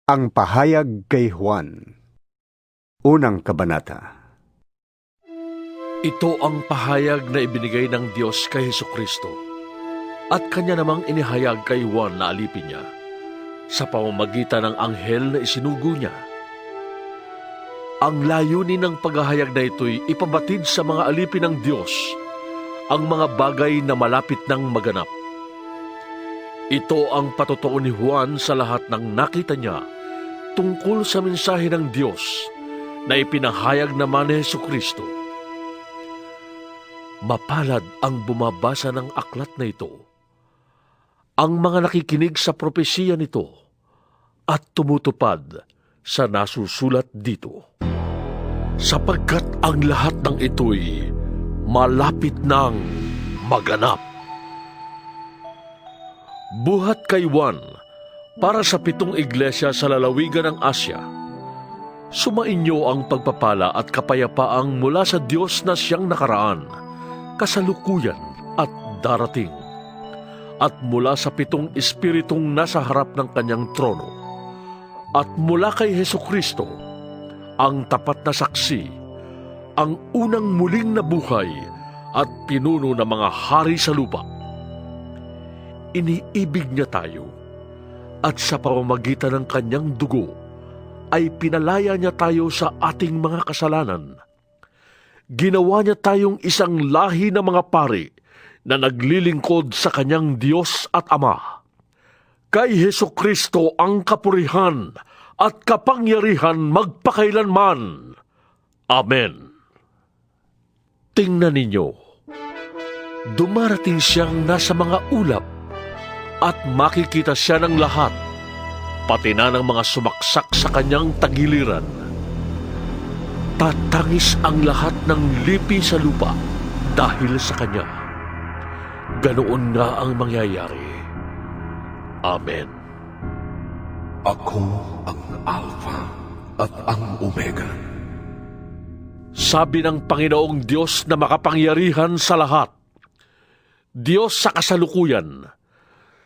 Ang pahayag kay Juan. Unang kabanata. Ito ang pahayag na ibinigay ng Diyos kay Hesukristo at kanya namang inihayag kay Juan na alipin niya sa pamamagitan ng anghel na isinugo niya. Ang layunin ng paghahayag na ito'y ipabatid sa mga alipin ng Diyos ang mga bagay na malapit ng maganap. Ito ang patotoo ni Juan sa lahat ng nakita niya tungkol sa mensahe ng Diyos na ipinahayag naman ni Hesukristo. Mapalad ang bumabasa ng aklat na ito, ang mga nakikinig sa propesiya nito at tumutupad sa nasusulat dito. Sapagkat ang lahat ng ito'y malapit ng maganap. Buhat kay Juan para sa 7 iglesia sa lalawigan ng Asya. Sumainyo ang pagpapala at kapayapaang mula sa Diyos na siyang nakaraan, kasalukuyan at darating, at mula sa 7 espiritong nasa harap ng kanyang trono, at mula kay Hesukristo, ang tapat na saksi, ang unang muling nabuhay at pinuno ng mga hari sa lupa. Iniibig niya tayo, at sa pamamagitan ng kanyang dugo ay pinalaya niya tayo sa ating mga kasalanan. Ginawa niya tayong isang lahi ng mga pari na naglilingkod sa kanyang Diyos at Ama. Kay Hesukristo ang kapurihan at kapangyarihan magpakailanman. Amen. Tingnan ninyo, dumarating siyang nasa mga ulap at makikita siya ng lahat, pati na ng mga sumaksak sa kanyang tagiliran. Tatangis ang lahat ng lipi sa lupa dahil sa kanya. Ganoon nga ang mangyayari. Amen. Ako ang Alpha at ang Omega. Sabi ng Panginoong Diyos na makapangyarihan sa lahat, Diyos sa kasalukuyan,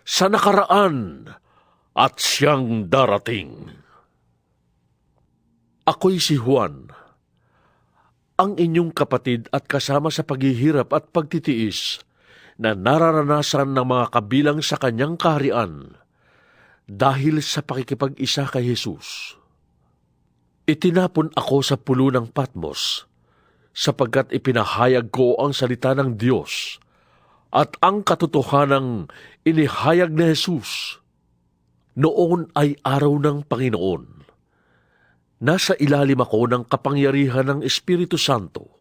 sa nakaraan, at siyang darating. Ako'y si Juan, ang inyong kapatid at kasama sa paghihirap at pagtitiis na nararanasan ng mga kabilang sa kanyang kaharian dahil sa pakikipag-isa kay Jesus. Itinapon ako sa pulo ng Patmos sapagkat ipinahayag ko ang salita ng Diyos at ang katotohanang inihayag ni Jesus. Noon ay araw ng Panginoon. Nasa ilalim ako ng kapangyarihan ng Espiritu Santo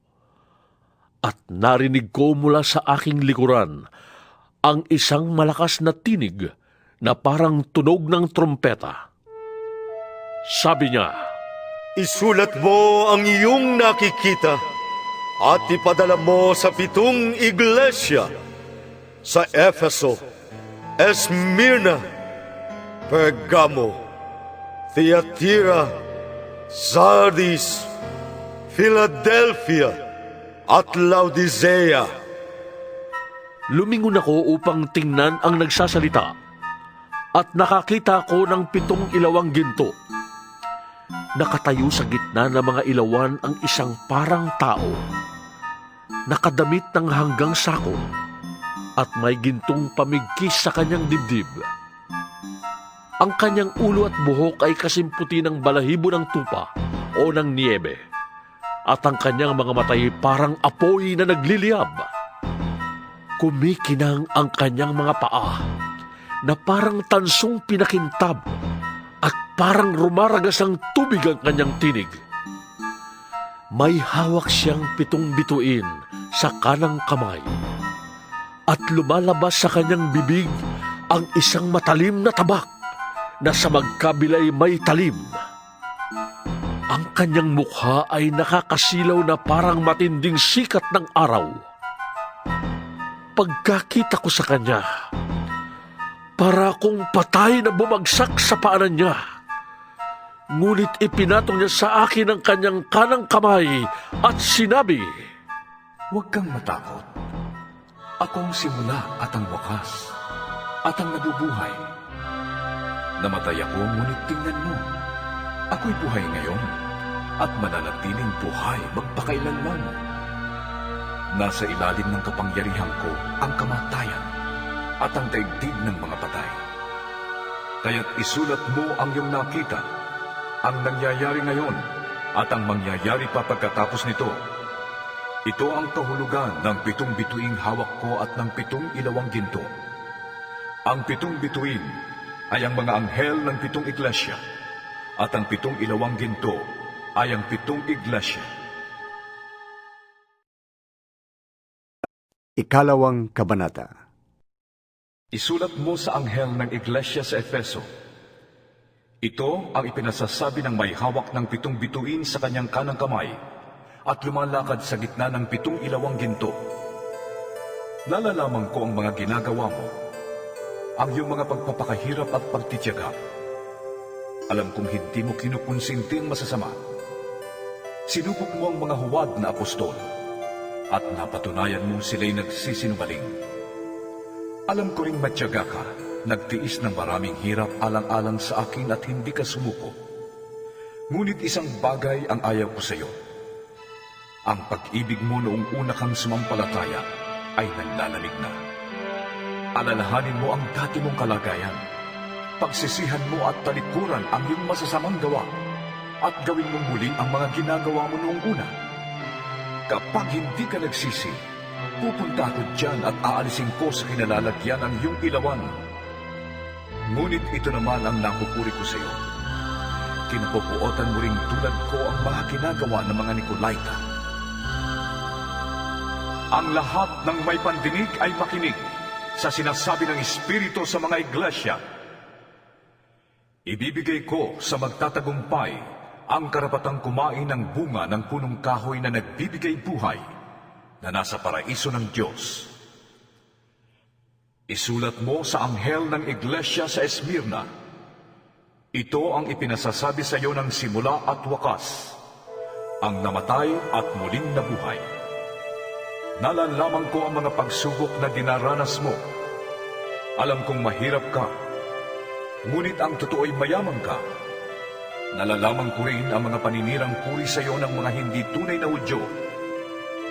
at narinig ko mula sa aking likuran ang isang malakas na tinig na parang tunog ng trompeta. Sabi niya, Isulat mo ang iyong nakikita at ipadala mo sa 7 iglesia, sa Efeso, Esmirna, Pergamo, Thyatira, Sardis, Philadelphia, at Laodicea. lumingon ako upang tingnan ang nagsasalita at nakakita ko ng 7 ilawang ginto. Nakatayo sa gitna ng mga ilawan ang isang parang tao, nakadamit ng hanggang sako at may gintong pamigkis sa kanyang dibdib. Ang kanyang ulo at buhok ay kasimputi ng balahibo ng tupa o ng niebe, at ang kanyang mga matay parang apoy na nagliliyab. Kumikinang ang kanyang mga paa na parang tansong pinakintab at parang rumaragas ang tubig ang kanyang tinig. May hawak siyang 7 bituin sa kanang kamay at lumalabas sa kanyang bibig ang isang matalim na tabak na sa magkabilay may talim. Ang kanyang mukha ay nakakasilaw na parang matinding sikat ng araw. Pagkakita ko sa kanya, para akong patay na bumagsak sa paanan niya. Ngunit ipinatong niya sa akin ang kanyang kanang kamay at sinabi, Huwag kang matakot. Ako ang simula at ang wakas, at ang nabubuhay. Namatay ako, ngunit tingnan mo. Ako'y buhay ngayon at mananatiling buhay magpakailanman. Nasa ilalim ng kapangyarihan ko ang kamatayan at ang daigdig ng mga patay. Kaya't isulat mo ang iyong nakita, ang nangyayari ngayon at ang mangyayari pa pagkatapos nito. Ito ang kahulugan ng 7 bituing hawak ko at ng 7 ilawang ginto. Ang 7 bituin ay ang mga anghel ng 7 iglesia, at ang 7 ilawang ginto ay ang 7 iglesia. Ikalawang kabanata. Isulat mo sa anghel ng iglesia sa Efeso. Ito ang ipinasasabi ng may hawak ng 7 bituin sa kanyang kanang kamay at lumalakad sa gitna ng 7 ilawang ginto. Nalalaman ko ang mga ginagawa mo, ang iyong mga pagpapakahirap at pagtitiyaga. Alam kong hindi mo kinukonsinti ang masasama. Sinubok mo ang mga huwad na apostol at napatunayan mo sila'y nagsisinungaling. Alam ko ring matyaga ka, nagtiis ng maraming hirap alang-alang sa akin at hindi ka sumuko. Ngunit isang bagay ang ayaw ko sa iyo. Ang pag-ibig mo noong una kang sumampalataya ay nanlalamig na. Alalahanin mo ang dati mong kalagayan. Pagsisihan mo at talikuran ang iyong masasamang gawa at gawin mong muli ang mga ginagawa mo noong una. Kapag hindi ka nagsisi, pupunta ako dyan at aalisin ko sa kinalalagyan ang iyong ilawan. Ngunit ito naman ang nakupuri ko sa iyo. Kinapupuotan mo ring tulad ko ang mga ginagawa ng mga Nicolaita. Ang lahat ng may pandinig ay makinig sa sinasabi ng Espiritu sa mga iglesia. Ibibigay ko sa magtatagumpay ang karapatang kumain ng bunga ng punong kahoy na nagbibigay buhay na nasa paraiso ng Diyos. Isulat mo sa anghel ng iglesia sa Esmirna. Ito ang ipinasasabi sa iyo ng simula at wakas, ang namatay at muling nabuhay. Nalalaman ko ang mga pagsubok na dinaranas mo. Alam kong mahirap ka, ngunit ang totoo'y mayaman ka. Nalalaman ko rin ang mga paninirang puri sa iyo ng mga hindi tunay na Hudyo.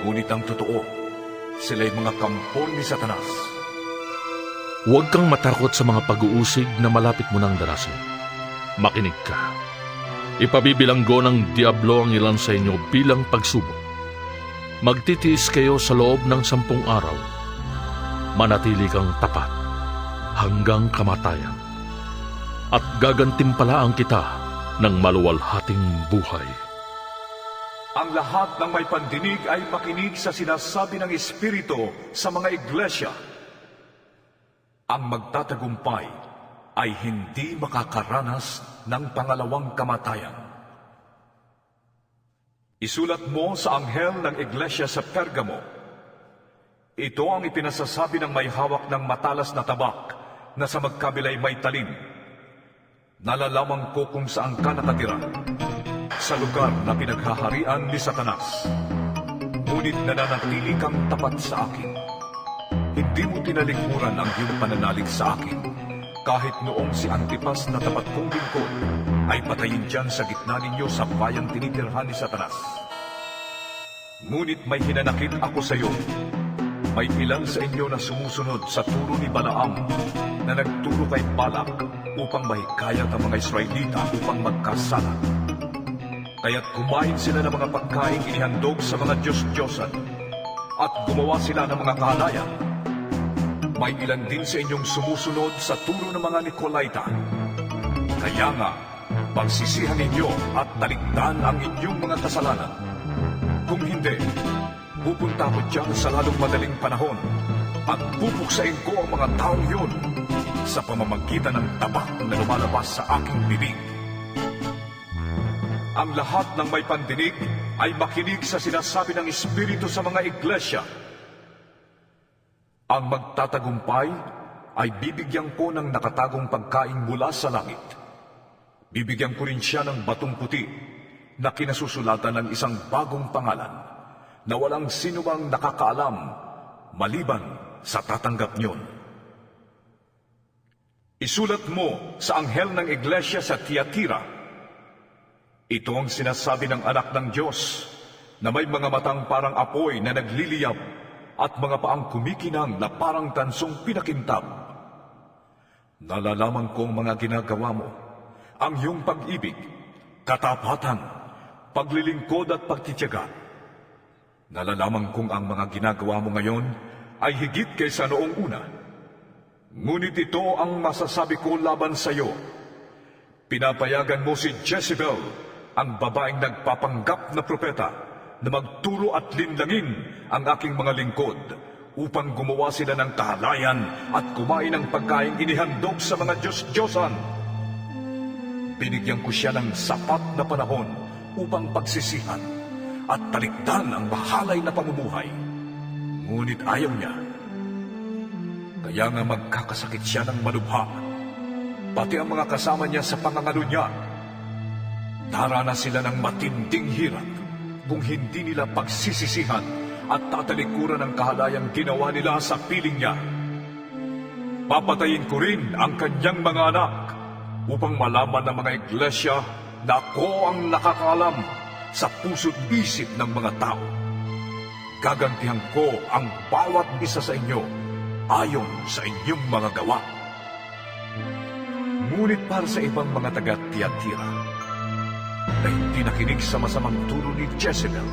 Ngunit ang totoo, sila'y mga kampon ni Satanas. Huwag kang matakot sa mga pag-uusig na malapit mo nang darasin. Makinig ka. Ipabibilanggo ng Diablo ang ilan sa inyo bilang pagsubok. Magtitiis kayo sa loob ng 10 araw. Manatili kang tapat hanggang kamatayan. At gagantimpalaan kita ng maluwalhating buhay. Ang lahat ng may pandinig ay makinig sa sinasabi ng Espiritu sa mga iglesia. Ang magtatagumpay ay hindi makakaranas ng pangalawang kamatayan. Isulat mo sa anghel ng iglesia sa Pergamo. Ito ang ipinasasabi ng may hawak ng matalas na tabak na sa magkabilay may talim. Nalalaman ko kung saan ka nakatira, sa lugar na pinaghaharian ni Satanas. Ngunit nananatili kang tapat sa akin. Hindi mo tinalikuran ang iyong pananalig sa akin, kahit noong si Antipas na tapat kong lingkod ay patayin dyan sa gitna ninyo sa bayang tinitirhan ni Satanas. Ngunit may hinanakit ako sa iyo. May ilan sa inyo na sumusunod sa turo ni Balaam na nagturo kay Balak upang mahikayat ang mga Israelita upang magkasala. Kaya't kumain sila ng mga pagkain inihandog sa mga Diyos-Diyosan at gumawa sila ng mga kahalayan. May ilan din sa inyong sumusunod sa turo ng mga Nicolaita. Kaya nga, pagsisihan ninyo at talikdan ang inyong mga kasalanan. Kung hindi, pupunta ko dyan sa lalong madaling panahon at pupuksain ko ang mga taong yun sa pamamagitan ng tabak na lumalabas sa aking bibig. Ang lahat ng may pandinig ay makinig sa sinasabi ng Espiritu sa mga iglesia. Ang magtatagumpay ay bibigyan ko ng nakatagong pagkain mula sa langit. Bibigyan ko rin siya ng batong puti na kinasusulatan ng isang bagong pangalan na walang sinumang nakakaalam maliban sa tatanggap niyon. Isulat mo sa anghel ng iglesia sa Tiatira. Ito ang sinasabi ng anak ng Diyos na may mga matang parang apoy na nagliliyab at mga paang kumikinang na parang tansong pinakintab. Nalalaman kong mga ginagawa mo, ang iyong pag-ibig, katapatan, paglilingkod at pagtitiyaga. Nalalaman kong ang mga ginagawa mo ngayon ay higit kaysa noong una. Ngunit ito ang masasabi ko laban sa iyo. Pinapayagan mo si Jezebel, ang babaeng nagpapanggap na propeta, na magturo at linlangin ang aking mga lingkod upang gumawa sila ng kahalayan at kumain ng pagkain inihandog sa mga Diyos-Diyosan. Binigyan ko siya ng sapat na panahon upang pagsisihan at talikdan ang mahalay na pamumuhay. Ngunit ayaw niya. Kaya nga magkakasakit siya ng malubha. Pati ang mga kasama niya sa pangangalo niya. Daranas sila ng matinding hirap kung hindi nila pagsisisihan at tatalikuran ang kahalayang ginawa nila sa piling niya. Papatayin ko rin ang kanyang mga anak upang malaman ng mga iglesia na ako ang nakakaalam sa puso't isip ng mga tao. Gagantihan ko ang bawat isa sa inyo ayon sa inyong mga gawa. Ngunit para sa ibang mga taga-Tiatira na hindi nakinig sa masamang turo ni Jezebel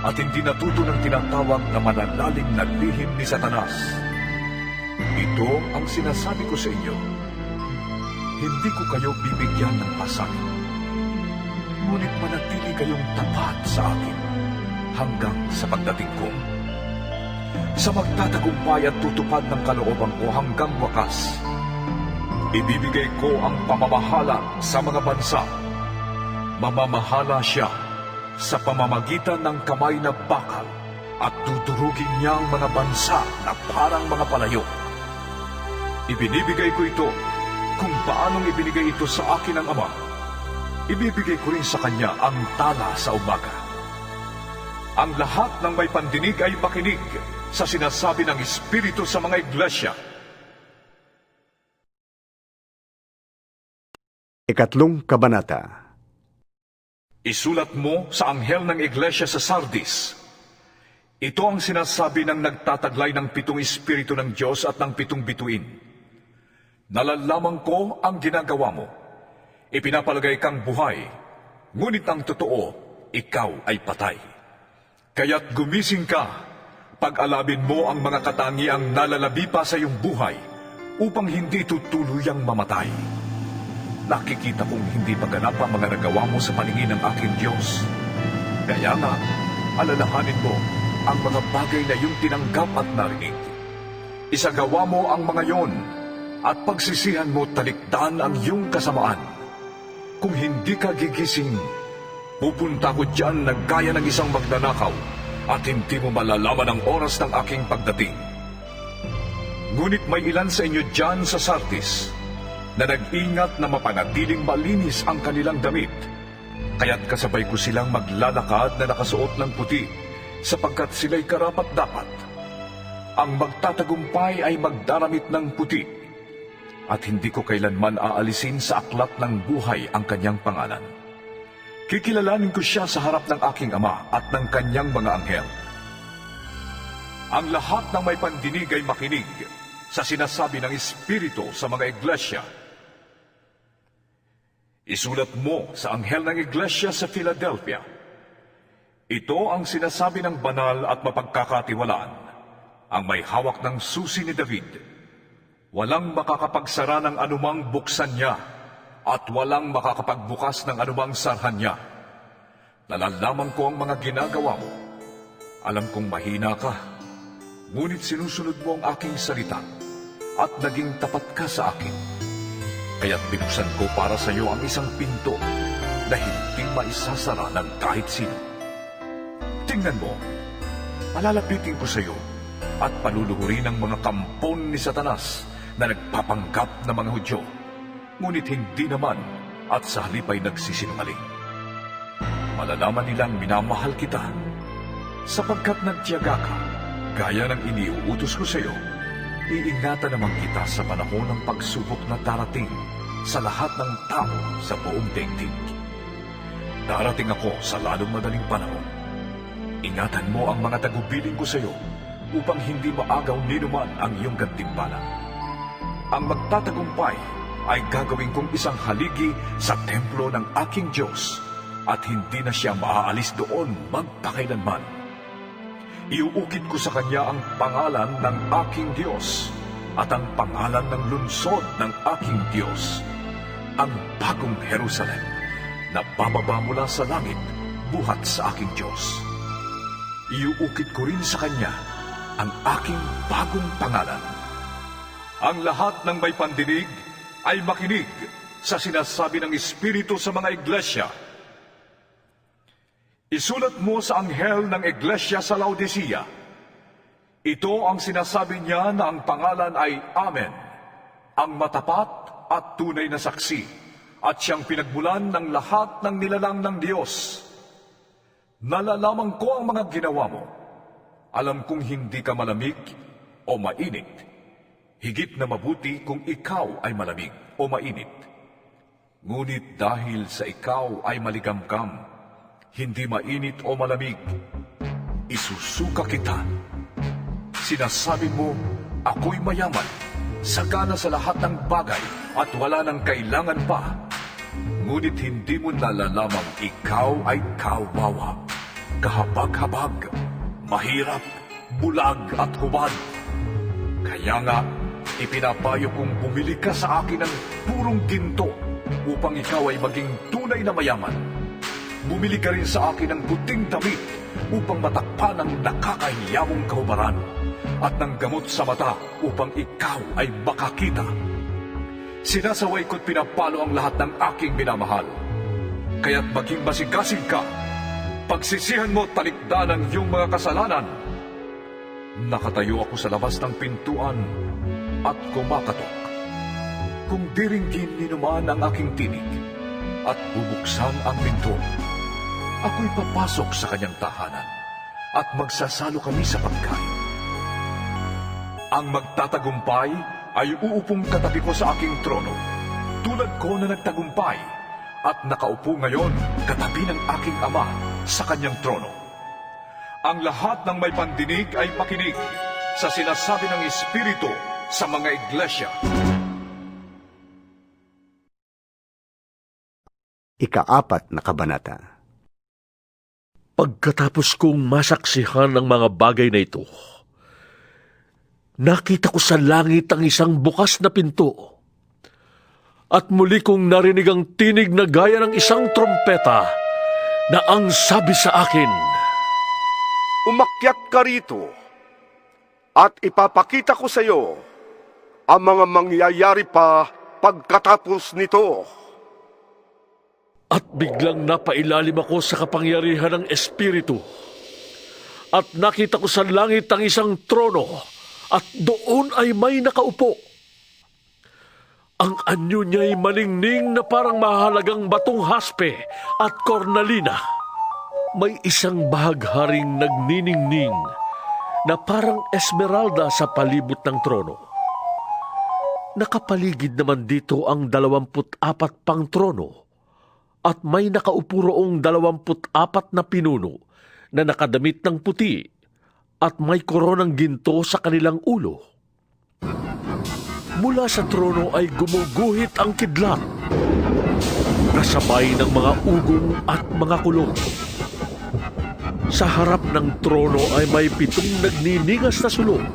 at hindi natuto ng tinatawag na malalalim na lihim ni Satanas, ito ang sinasabi ko sa inyo: hindi ko kayo bibigyan ng pasanin, ngunit manatili kayong tapat sa akin hanggang sa pagdating ko. Sa magtatagumpay at tutupad ng kalooban ko hanggang wakas, ibibigay ko ang pamamahala sa mga bansa. Mamamahala siya sa pamamagitan ng kamay na bakal at dudurugin niya ang mga bansa na parang mga palayo. Ibinibigay ko ito kung paanong ibinigay ito sa akin ng Ama. Ibibigay ko rin sa kanya ang tala sa umaga. Ang lahat ng may pandinig ay makinig sa sinasabi ng Espiritu sa mga iglesia. Ikatlong Kabanata. Isulat mo sa anghel ng iglesia sa Sardis. Ito ang sinasabi ng nagtataglay ng 7 Espiritu ng Diyos at ng 7 bituin. Nalalaman ko ang ginagawa mo. Ipinapalagay kang buhay, ngunit ang totoo, ikaw ay patay. Kaya't gumising ka, pag-alabin mo ang mga katangiang nalalabi pa sa iyong buhay upang hindi ito tuluyang mamatay. Nakikita kong hindi maganap ang mga nagawa mo sa paningin ng aking Diyos. Kaya nga, alalahanin mo ang mga bagay na iyong tinanggap at narinig. Isagawa mo ang mga yon at pagsisihan mo talikdan ang iyong kasamaan. Kung hindi ka gigising, pupunta ko dyan na gaya ng isang magnanakaw at hindi mo malalaman ang oras ng aking pagdating. Ngunit may ilan sa inyo dyan sa Sardis na nag-ingat na mapanatiling malinis ang kanilang damit, kaya't kasabay ko silang maglalakad na nakasuot ng puti, sapagkat sila'y karapat-dapat. Ang magtatagumpay ay magdaramit ng puti, at hindi ko kailanman aalisin sa aklat ng buhay ang kanyang pangalan. Kikilalanin ko siya sa harap ng aking Ama at ng kanyang mga anghel. Ang lahat ng may pandinig ay makinig sa sinasabi ng Espiritu sa mga iglesia. Isulat mo sa anghel ng iglesia sa Philadelphia. Ito ang sinasabi ng banal at mapagkakatiwalaan, ang may hawak ng susi ni David. Walang makakapagsara ng anumang buksan niya, at walang makakapagbukas ng anumang sarhan niya. Nalalaman ko ang mga ginagawa mo. Alam kong mahina ka, ngunit sinusunod mo ang aking salita, at naging tapat ka sa akin. Kaya't binuksan ko para sa iyo ang isang pinto na hindi maisasara ng kahit sino. Tingnan mo, palalapitin ko sa iyo at paluluhurin ang mga kampon ni Satanas na nagpapanggap na mga Hudyo, ngunit hindi naman at sa halip ay nagsisinungaling. Malalaman nilang minamahal kita sapagkat nagtiyaga ka gaya ng iniuutos ko sa iyo Iingatan naman kita sa panahon ng pagsubok na darating sa lahat ng tao sa buong daigdig. Darating ako sa lalong madaling panahon. Ingatan mo ang mga tagubilin ko sa iyo upang hindi maagaw ni naman ang iyong gantimpala. Ang magtatagumpay ay gagawin kong isang haligi sa templo ng aking Diyos at hindi na siya maaalis doon magpakailanman. Iuukit ko sa kanya ang pangalan ng aking Diyos at ang pangalan ng lungsod ng aking Diyos, ang bagong Jerusalem na bababa mula sa langit buhat sa aking Diyos. Iuukit ko rin sa kanya ang aking bagong pangalan. Ang lahat ng may pandinig ay makinig sa sinasabi ng Espiritu sa mga iglesia. Isulat mo sa anghel ng iglesia sa Laodicea. Ito ang sinasabi niya na ang pangalan ay Amen, ang matapat at tunay na saksi, at siyang pinagmulan ng lahat ng nilalang ng Diyos. Nalalaman ko ang mga ginawa mo. Alam kong hindi ka malamig o mainit. Higit na mabuti kung ikaw ay malamig o mainit. Ngunit dahil sa ikaw ay maligamgam, hindi mainit o malamig, isusuka kita. Sinasabi mo, ako'y mayaman, sagana sa lahat ng bagay at wala nang kailangan pa. Ngunit hindi mo nalalamang ikaw ay kawawa, kahabag-habag, mahirap, bulag at hubad. Kaya nga, ipinapayo kong bumili ka sa akin ng purong ginto upang ikaw ay maging tunay na mayaman. Bumili ka rin sa akin ng puting damit upang matakpan ang nakakahiyamong kahubaran at ng gamot sa mata upang ikaw ay makakita. Sinasaway ko't pinapalo ang lahat ng aking minamahal. Kaya't maging masigasig ka. Pagsisihan mo talikdan ang iyong mga kasalanan. Nakatayo ako sa labas ng pintuan at kumakatok. Kung diringgin ni naman ang aking tinig at bubuksan ang pinto, ako'y papasok sa kanyang tahanan at magsasalo kami sa pagkain. Ang magtatagumpay ay uupong katabi ko sa aking trono, tulad ko na nagtagumpay at nakaupo ngayon katabi ng aking ama sa kanyang trono. Ang lahat ng may pandinig ay makinig sa sinasabi ng Espiritu sa mga iglesia. Ika-4 na kabanata. Pagkatapos kong masaksihan ng mga bagay na ito, nakita ko sa langit ang isang bukas na pinto. At muli kong narinig ang tinig na gaya ng isang trompeta na ang sabi sa akin, Umakyat ka rito at ipapakita ko sa iyo ang mga mangyayari pa pagkatapos nito. At biglang napailalim ako sa kapangyarihan ng Espiritu. At nakita ko sa langit ang isang trono, at doon ay may nakaupo. Ang anyo niya'y malingning na parang mahalagang batong haspe at kornalina. May isang bahagharing nagniningning na parang esmeralda sa palibot ng trono. Nakapaligid naman dito ang 24 pang trono, at may nakaupo roong 24 na pinuno na nakadamit ng puti at may koronang ginto sa kanilang ulo. Mula sa trono ay gumuguhit ang kidlat, kasabay ng mga ugong at mga kulong. Sa harap ng trono ay may 7 nagniningas na sulong.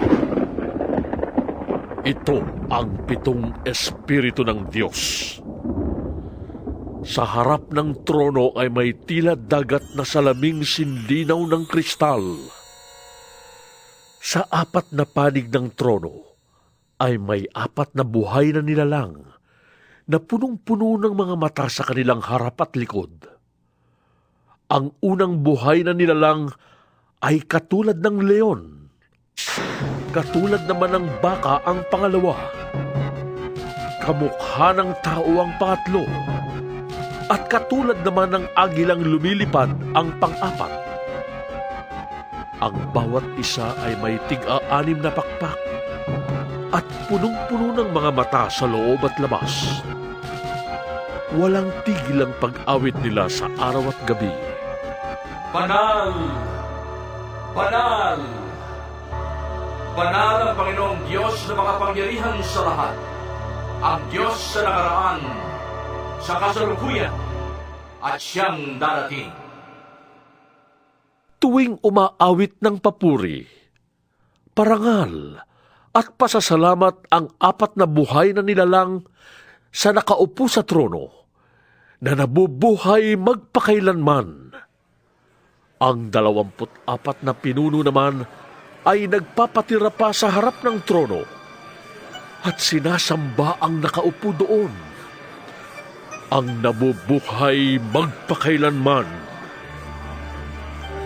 Ito ang 7 Espiritu ng Diyos. Sa harap ng trono ay may tila dagat na salaming sinlinaw ng kristal. Sa 4 na panig ng trono ay may 4 na buhay na nilalang na punong-puno ng mga mata sa kanilang harap at likod. Ang unang buhay na nilalang ay katulad ng leon. Katulad naman ng baka ang pangalawa. Kamukha ng tao ang pangatlo. At katulad naman ng agilang lumilipad ang pang-4. Ang bawat isa ay may tig-6 na pakpak. at punong-puno ng mga mata sa loob at labas. Walang tigil ang pag-awit nila sa araw at gabi. Banal! Banal! Banal ang Panginoong Diyos na makapangyarihan sa lahat. Ang Diyos sa nakaraan, sa kasalukuyan, at siyang darating. Tuwing umaawit ng papuri, parangal at pasasalamat ang apat na buhay na nilalang sa nakaupo sa trono na nabubuhay magpakailanman. Ang 24 na pinuno naman ay nagpapatira pa sa harap ng trono at sinasamba ang nakaupo doon. Ang nabubuhay magpakailanman.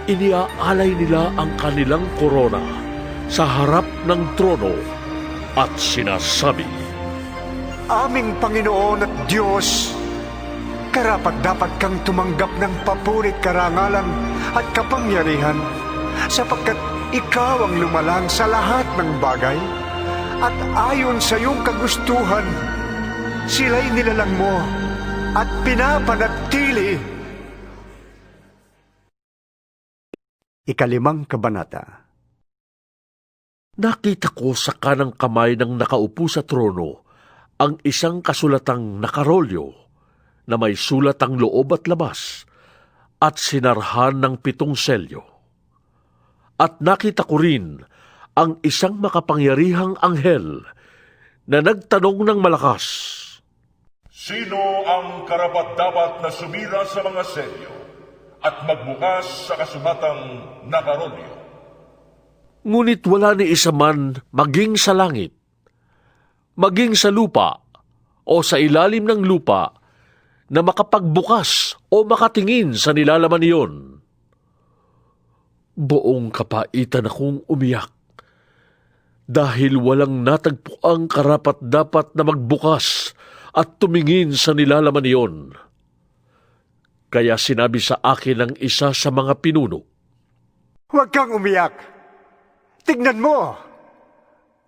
Iniaalay nila ang kanilang korona sa harap ng trono at sinasabi, Aming Panginoon at Diyos, karapat-dapat kang tumanggap ng papuri, karangalan at kapangyarihan sapagkat ikaw ang lumalang sa lahat ng bagay at ayon sa iyong kagustuhan, sila'y nilalang mo at pinapanatili. 5 kabanata. Nakita ko sa kanang kamay ng nakaupo sa trono ang isang kasulatang nakarolyo na may sulat ang loob at labas at sinarhan ng 7 selyo. At nakita ko rin ang isang makapangyarihang anghel na nagtanong ng malakas, Sino ang karapat-dapat na sumira sa mga selyo at magbukas sa kasulatang nakarolyo? ngunit wala ni isa man maging sa langit, maging sa lupa o sa ilalim ng lupa na makapagbukas o makatingin sa nilalaman niyon. Buong kapaitan akong umiyak dahil walang natagpuang karapat-dapat na magbukas at tumingin sa nilalaman niyon. Kaya sinabi sa akin ng isa sa mga pinuno, Huwag kang umiyak. Tignan mo,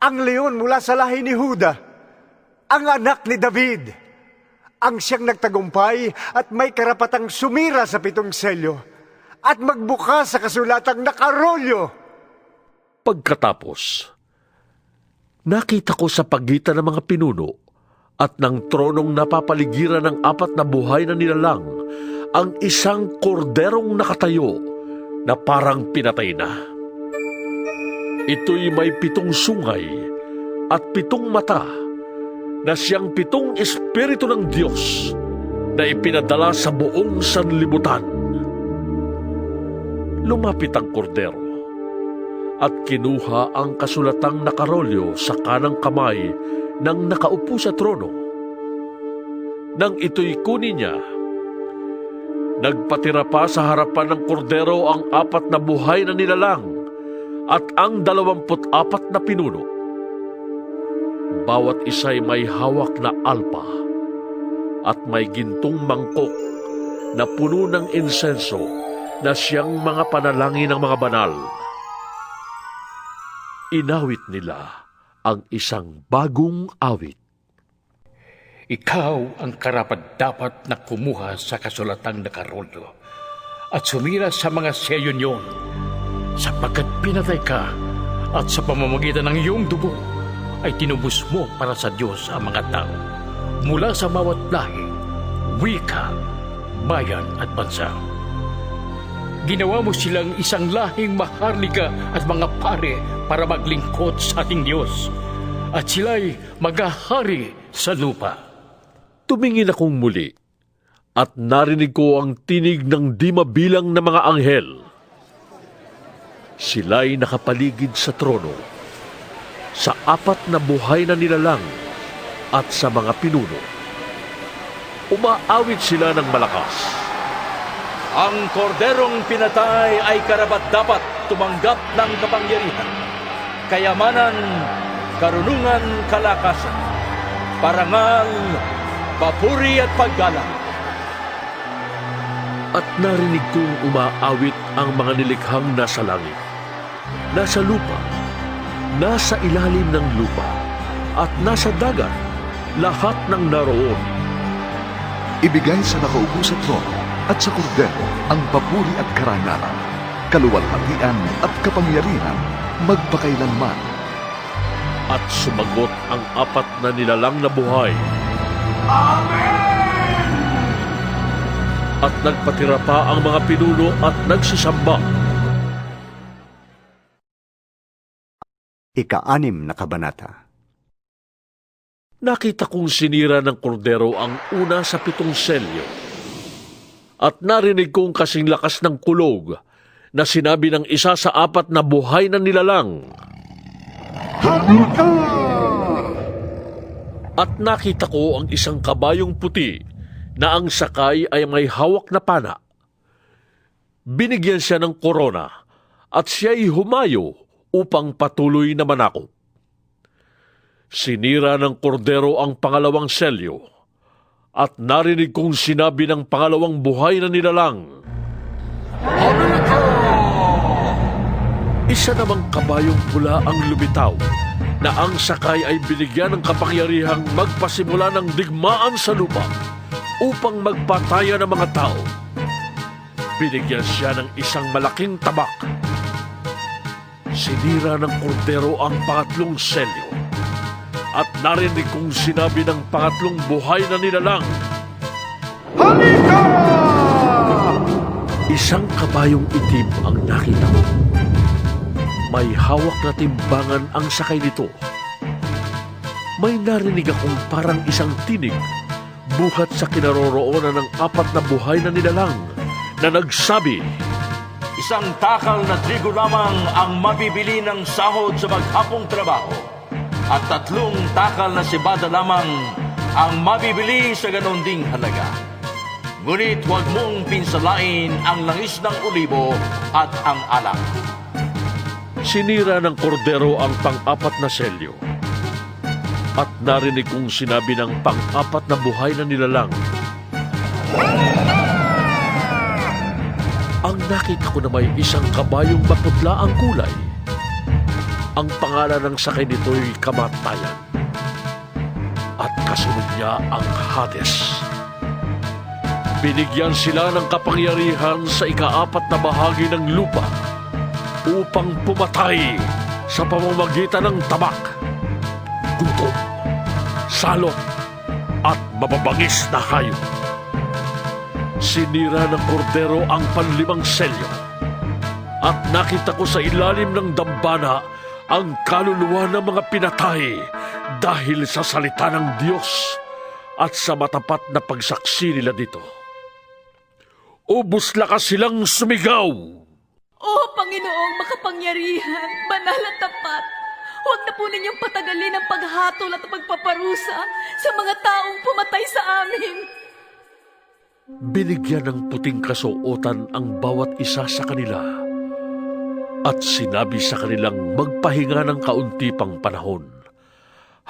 ang leon mula sa lahi ni Huda, ang anak ni David, ang siyang nagtagumpay at may karapatang sumira sa 7 selyo at magbukas sa kasulatang nakarolyo. Pagkatapos, nakita ko sa pagitan ng mga pinuno at ng tronong napapaligiran ng 4 na buhay na nilalang ang isang korderong nakatayo na parang pinatay na. Ito'y may 7 sungay at 7 mata na siyang 7 espiritu ng Diyos na ipinadala sa buong sanlibutan. Lumapit ang kordero at kinuha ang kasulatang nakarolyo sa kanang kamay ng nakaupo sa trono. Nang ito'y kunin niya, nagpatira pa sa harapan ng kordero ang 4 na buhay na nilalang at ang 24 na pinuno. Bawat isa'y may hawak na alpa at may gintong mangkok na puno ng insenso na siyang mga panalangin ng mga banal. Inawit nila ang isang bagong awit. Ikaw ang karapat-dapat na kumuha sa kasulatang nakarolyo at sumira sa mga selyo niyon sapagkat pinatay ka at sa pamamagitan ng iyong dugo ay tinubos mo para sa Diyos ang mga tao mula sa bawat lahi, wika, bayan at bansa. Ginawa mo silang isang lahing maharlika at mga pare para maglingkod sa ating Diyos at sila'y maghahari sa lupa. Tumingin akong muli at narinig ko ang tinig ng di mabilang na mga anghel. Sila'y nakapaligid sa trono, sa 4 na buhay na nilalang at sa mga pinuno. Umaawit sila ng malakas. Ang korderong pinatay ay karapat-dapat tumanggap ng kapangyarihan, kayamanan, karunungan, kalakasan, parangal, papuri at paggalang. At narinig kong umaawit ang mga nilikhang nasa langit, nasa lupa, nasa ilalim ng lupa, at nasa dagat, lahat ng naroon. Ibigay sa nakaupo sa trono at sa kordero ang papuri at karangalan, kaluwalhatian at kapangyarihan magpakailanman. At sumagot ang 4 na nilalang na buhay. Amen! At nagpatira pa ang mga pinuno at nagsisamba. Ika-6 na kabanata. Nakita kong sinira ng kordero ang una sa 7 selyo. At narinig kong kasing lakas ng kulog na sinabi ng isa sa 4 na buhay na nilalang. At nakita ko ang isang kabayong puti na ang sakay ay may hawak na pana. Binigyan siya ng korona at siya'y humayo upang patuloy na manakop. Sinira ng kordero ang 2 selyo at narinig kong sinabi ng 2 buhay na nilalang. Isa namang kabayong pula ang lumitaw na ang sakay ay binigyan ng kapangyarihang magpasimula ng digmaan sa lupa upang magpataya ng mga tao. Binigyan siya ng isang malaking tabak. Sinira ng kordero ang 3 selyo at narinig kong sinabi ng 3 buhay na nilalang. Halika! Isang kabayong itim ang nakita ko. May hawak na timbangan ang sakay nito. May narinig akong parang isang tinig buhat sa kinaroroonan ng 4 na buhay na nilalang na nagsabi, Isang takal na trigo lamang ang mabibili ng sahod sa maghapong trabaho, at 3 takal na sibada lamang ang mabibili sa ganon ding halaga. Ngunit huwag mong pinsalain ang langis ng olibo at ang alak. Sinira ng kordero ang 4 na selyo. At narinig kong sinabi ng 4 na buhay na nilalang. Ang nakita ko na may isang kabayong maputla ang kulay. Ang pangalan ng sakay nito'y Kamatayan. At kasunod niya ang Hades. Binigyan sila ng kapangyarihan sa 4 na bahagi ng lupa upang pumatay sa pamamagitan ng tabak, gutom, salot, at mababangis na hayop. Sinira ng kordero ang 5 selyo at nakita ko sa ilalim ng dambana ang kaluluwa ng mga pinatay dahil sa salita ng Diyos at sa matapat na pagsaksi nila dito. Ubus lakas silang sumigaw. O Panginoong makapangyarihan, banal at tapat, huwag na po ninyong patagalin ang paghatol at pagpaparusa sa mga taong pumatay sa amin. Binigyan ng puting kasuotan ang bawat isa sa kanila at sinabi sa kanilang magpahinga ng kaunti pang panahon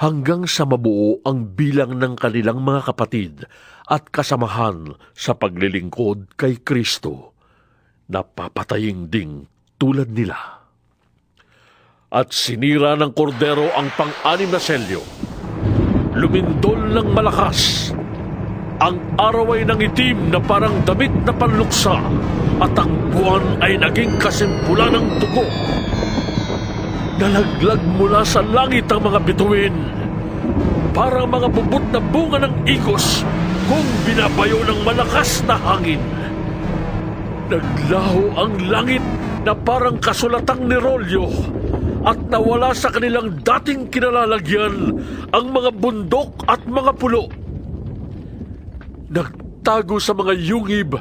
hanggang sa mabuo ang bilang ng kanilang mga kapatid at kasamahan sa paglilingkod kay Kristo na papatayin ding tulad nila. At sinira ng kordero ang 6 na selyo. Lumindol ng malakas. Ang araw ay nangitim na parang damit na panluksa at ang buwan ay naging kasimpula ng dugo. Nalaglag mula sa langit ang mga bituin, parang mga bubot na bunga ng igos kung binabayo ng malakas na hangin. Naglaho ang langit na parang kasulatang nirolyo at nawala sa kanilang dating kinalalagyan ang mga bundok at mga pulo. Nagtago sa mga yungib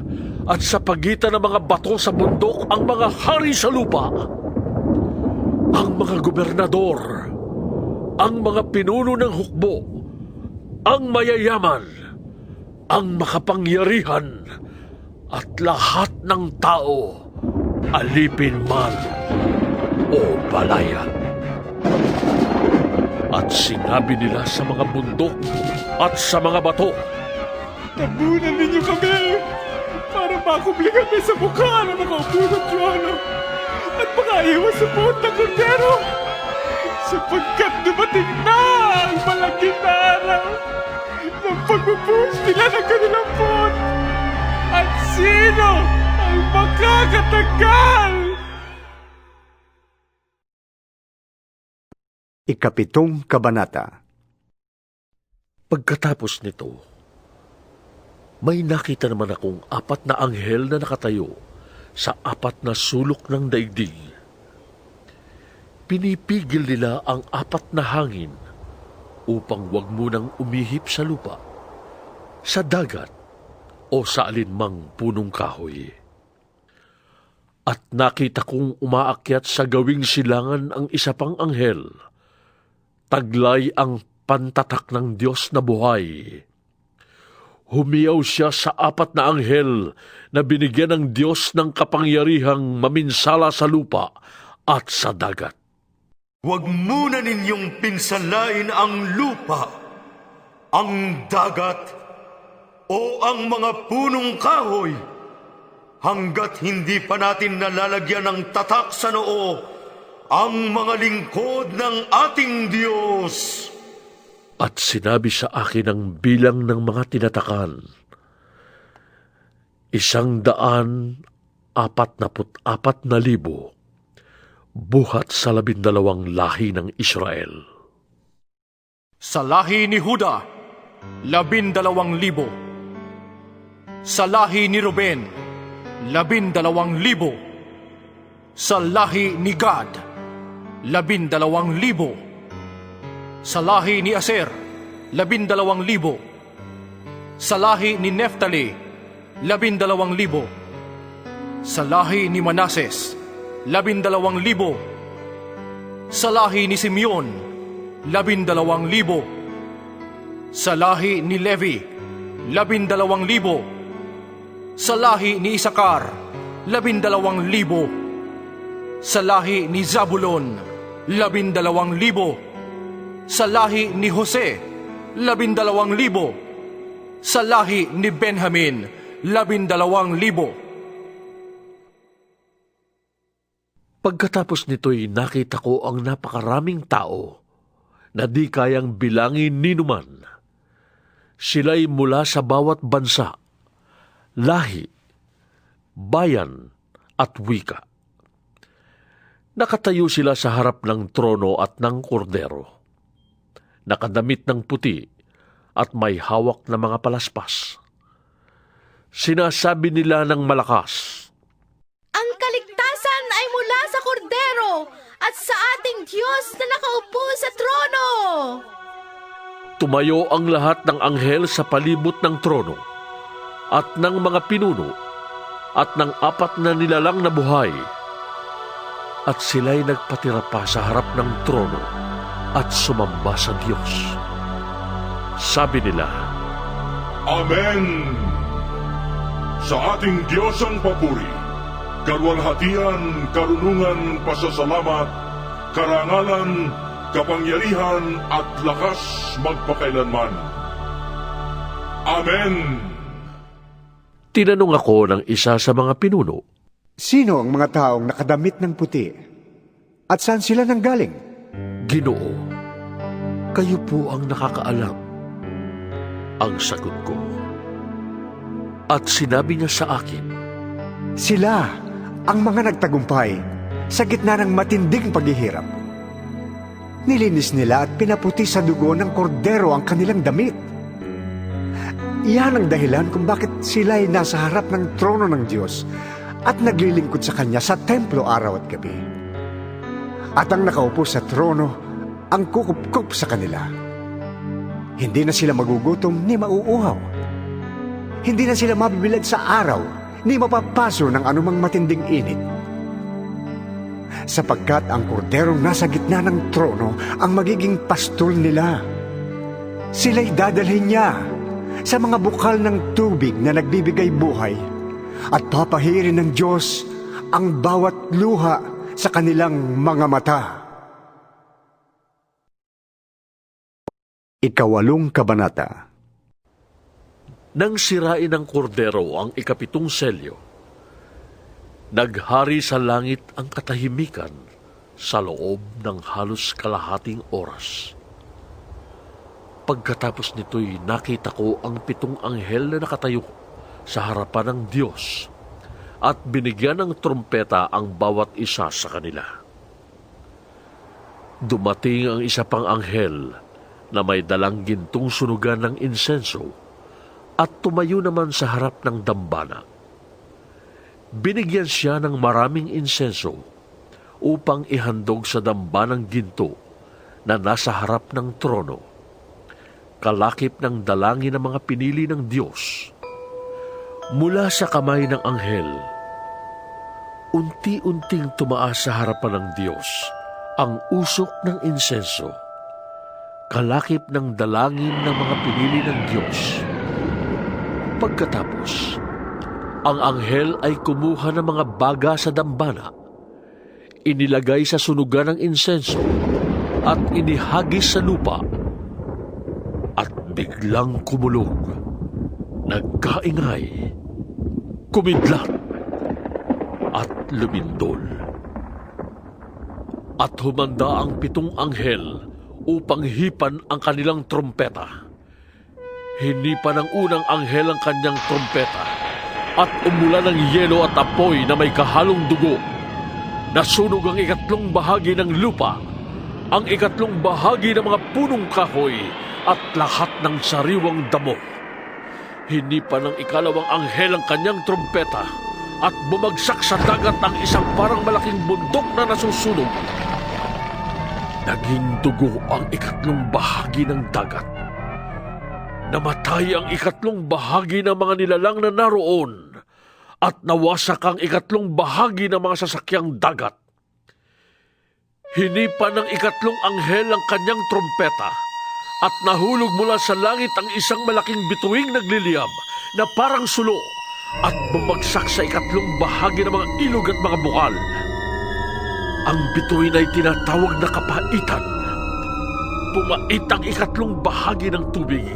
at sa pagitan ng mga bato sa bundok ang mga hari sa lupa. Ang mga gobernador, ang mga pinuno ng hukbo, ang mayayaman, ang makapangyarihan, at lahat ng tao, alipin man o balayan. At sinabi nila sa mga bundok at sa mga bato, Tabunan ninyo kami para makubli kami sa mukha ng mga upo ng trono at makaiwas sa buot ng kordero sapagkat dumating na ang pagpupush nila ng kanilang pot? At sino ang makakatagal? Ikapitong Kabanata. Pagkatapos nito, may nakita naman akong 4 na anghel na nakatayo sa 4 na sulok ng daigdig. Pinipigil nila ang 4 na hangin upang wag munang umihip sa lupa, sa dagat, o sa alinmang punong kahoy. At nakita kong umaakyat sa gawing silangan ang isa pang anghel. Taglay ang pantatak ng Diyos na buhay. Humiyaw siya sa 4 na anghel na binigyan ng Diyos ng kapangyarihang maminsala sa lupa at sa dagat. Huwag muna ninyong pinsalain ang lupa, ang dagat, o ang mga punong kahoy, hanggat hindi pa natin nalalagyan ng tatak sa noo ang mga lingkod ng ating Diyos. At sinabi sa akin ang bilang ng mga tinatakan, 144,000 buhat sa 12 lahi ng Israel. Sa lahi ni Huda, 12,000. Sa lahi ni Ruben, 12,000. Sa lahi ni Gad, 12,000. Sa lahi ni Aser, 12,000. Sa lahi ni Neftali, 12,000. Sa lahi ni Manases, 12,000. Sa lahi ni Simeon, 12,000. Sa lahi ni Levi, 12,000. Sa lahi ni Isakar, 12,000. Sa lahi ni Zabulon, 12,000. Sa lahi ni Jose, 12,000. Sa lahi ni Benjamin, 12,000. Pagkatapos nito'y nakita ko ang napakaraming tao na di kayang bilangin ni numan. Sila'y mula sa bawat bansa, lahi, bayan at wika. Nakatayo sila sa harap ng trono at ng kordero. Nakadamit ng puti at may hawak na mga palaspas. Sinasabi nila ng malakas, Ang kaligtasan ay mula sa kordero at sa ating Diyos na nakaupo sa trono. Tumayo ang lahat ng anghel sa palibot ng trono at ng mga pinuno at ng 4 na nilalang na buhay. At sila'y nagpatira pa sa harap ng trono at sumamba sa Diyos. Sabi nila, Amen! Sa ating Diyos ang papuri, kaluwalhatian, karunungan, pasasalamat, karangalan, kapangyarihan at lakas magpakailanman. Amen! Tinanong ako ng isa sa mga pinuno, Sino ang mga taong nakadamit ng puti? At saan sila nanggaling? Ginoo, kayo po ang nakakaalam. Ang sagot ko. At sinabi niya sa akin, Sila ang mga nagtagumpay sa gitna ng matinding paghihirap. Nilinis nila at pinaputi sa dugo ng kordero ang kanilang damit. Iyan ang dahilan kung bakit sila ay nasa harap ng trono ng Diyos at naglilingkod sa Kanya sa templo araw at gabi. At ang nakaupo sa trono ang kukup-kup sa kanila. Hindi na sila magugutom ni mauuhaw. Hindi na sila mabibilad sa araw ni mapapaso ng anumang matinding init. Sapagkat ang korderong nasa gitna ng trono ang magiging pastol nila. Sila'y dadalhin niya sa mga bukal ng tubig na nagbibigay buhay at papahirin ng Diyos ang bawat luha sa kanilang mga mata. 8 Kabanata. Nang sirain ng kordero ang 7 selyo, naghari sa langit ang katahimikan sa loob ng halos kalahating oras. Pagkatapos nito'y nakita ko ang 7 anghel na nakatayo sa harapan ng Diyos at binigyan ng trumpeta ang bawat isa sa kanila. Dumating ang isa pang anghel na may dalang gintong sunugan ng insenso at tumayo naman sa harap ng dambana. Binigyan siya ng maraming insenso upang ihandog sa dambanang ginto na nasa harap ng trono, kalakip ng dalangin ng mga pinili ng Diyos. Mula sa kamay ng anghel, unti-unting tumaas sa harapan ng Diyos ang usok ng insenso, kalakip ng dalangin ng mga pinili ng Diyos. Pagkatapos, ang anghel ay kumuha ng mga baga sa dambana, inilagay sa sunugan ng insenso at inihagis sa lupa, at biglang kumulog, nagkaingay, kumidlat, at lumindol. At humanda ang 7 anghel upang hipan ang kanilang trompeta. Hinipa ng unang anghel ang kanyang trompeta at umulan ng yelo at apoy na may kahalong dugo. Nasunog ang 3 bahagi ng lupa, ang 3 bahagi ng mga punong kahoy at lahat ng sariwang damo. Hinipa ng 2 anghel ang kanyang trompeta at bumagsak sa dagat ang isang parang malaking bundok na nasusunog. Naging dugo ang 3 bahagi ng dagat. Namatay ang 3 bahagi ng mga nilalang na naroon at nawasak ang 3 bahagi ng mga sasakyang dagat. Hinipa ng 3 anghel ang kanyang trompeta at nahulog mula sa langit ang isang malaking bituing nagliliyab na parang sulo at bumagsak sa 3 bahagi ng mga ilog at mga bukal. Ang bituin ay tinatawag na kapaitan. Pumait ang 3 bahagi ng tubig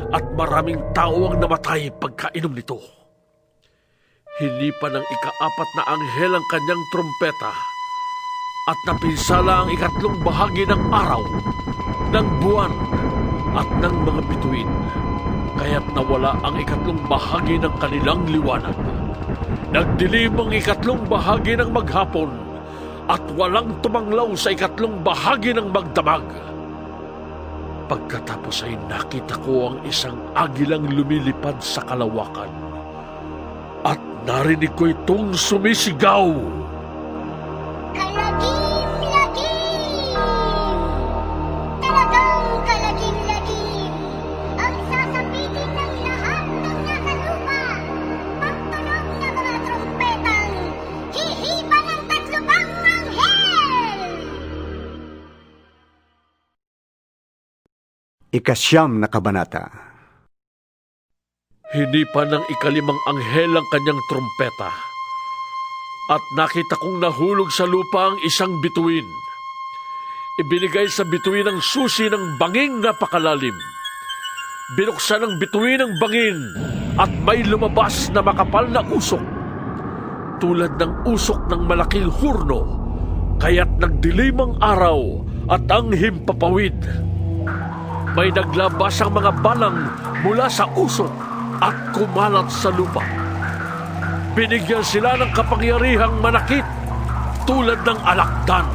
at maraming tao ang namatay pagkainom nito. Hinipa ng 4 na anghel ang kanyang trompeta at napinsala ang 3 bahagi ng araw, ng buwan at ng mga bituin, kaya't nawala ang 3 bahagi ng kanilang liwanag. Nagdilim ang 3 bahagi ng maghapon at walang tumanglaw sa 3 bahagi ng magdamag. Pagkatapos ay nakita ko ang isang agilang lumilipad sa kalawakan at narinig ko itong sumisigaw. Kalagim-lagim! Talagang kalagim-lagim! Ang sasapitin ng lahat ng nasa lupa! Pagtunog ng mga trompetang hihipa ng 3 pang anghel! Ika-9 na kabanata. Hinipa ng 5 anghel ang kanyang trompeta at nakita kong nahulog sa lupa ang isang bituin. Ibinigay sa bituin ang susi ng banging napakalalim. Binuksan ng bituin ang bangin at may lumabas na makapal na usok, tulad ng usok ng malaking hurno, kaya't nagdilim ang araw at ang himpapawid. May naglabas ang mga balang mula sa usok at kumalat sa lupa. Binigyan sila ng kapangyarihang manakit tulad ng alakdan.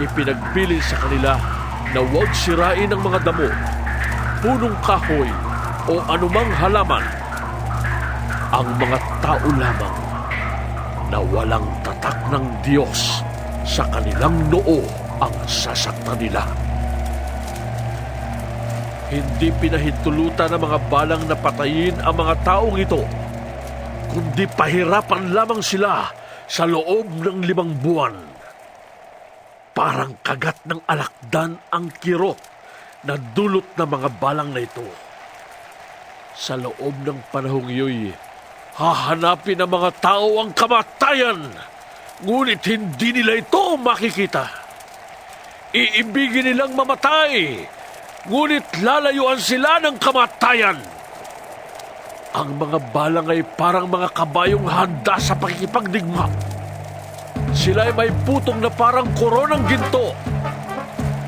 Ipinagpili sa kanila na huwag sirain ang mga damo, punong kahoy o anumang halaman. Ang mga tao lamang na walang tatak ng Diyos sa kanilang noo ang sasaktan nila. Hindi pinahintulutan ng mga balang na patayin ang mga taong ito, kundi pahirapan lamang sila sa loob ng 5 buwan. Parang kagat ng alakdan ang kirot na dulot ng mga balang na ito. Sa loob ng panahong iyo'y hahanapin ng mga tao ang kamatayan, ngunit hindi nila ito makikita. Iibigin nilang mamatay, ngunit lalayuan sila ng kamatayan. Ang mga balang ay parang mga kabayong handa sa pakikipagdigma. Sila ay may putong na parang koronang ginto.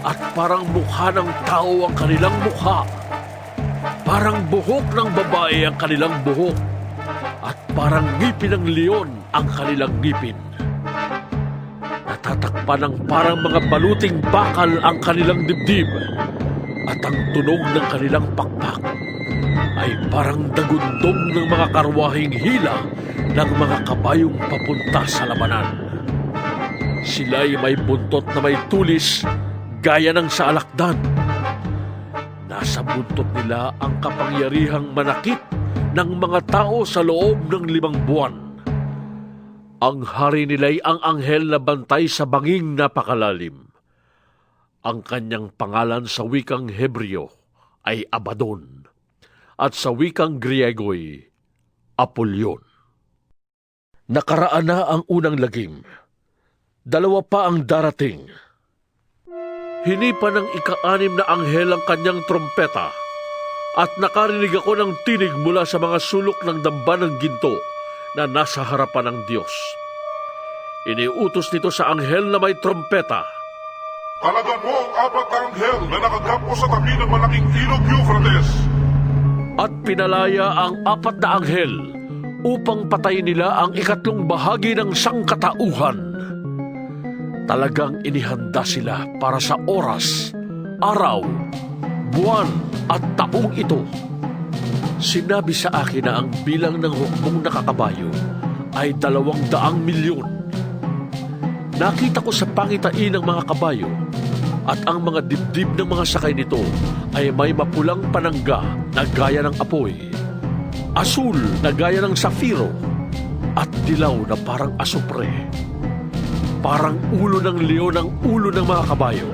at parang mukha ng tao ang kanilang mukha. Parang buhok ng babae ang kanilang buhok, at parang ngipin ng leon ang kanilang ngipin. Natatakpan ng parang mga baluting bakal ang kanilang dibdib, at ang tunog ng kanilang pakpak ay parang dagundong ng mga karwahing hila ng mga kabayong papunta sa labanan. Sila'y may buntot na may tulis gaya ng sa alakdan. Nasa buntot nila ang kapangyarihang manakit ng mga tao sa loob ng 5 buwan. Ang hari nila'y ang anghel na bantay sa banging napakalalim. Ang kanyang pangalan sa wikang Hebreo ay Abaddon, at sa wikang Griego'y Apollyon. Nakaraan na ang unang lagim. 2 pa ang darating. Hinipa ng ika-6 na anghel ang kanyang trompeta, at nakarinig ako ng tinig mula sa mga sulok ng damba ng ginto na nasa harapan ng Diyos. Iniutos nito sa anghel na may trompeta. Talagan mo ang 4 na anghel na nakagampo sa tabi ng malaking ilog Euphrates. At pinalaya ang 4 na anghel upang patayin nila ang 3 bahagi ng sangkatauhan. Talagang inihanda sila para sa oras, araw, buwan at taong ito. Sinabi sa akin na ang bilang ng hukbong nakakabayo ay 200 milyon. Nakita ko sa pangitain ng mga kabayo at ang mga dibdib ng mga sakay nito ay may mapulang panangga na gaya ng apoy, asul na gaya ng safiro, at dilaw na parang asupre. Parang ulo ng leon ang ulo ng mga kabayo.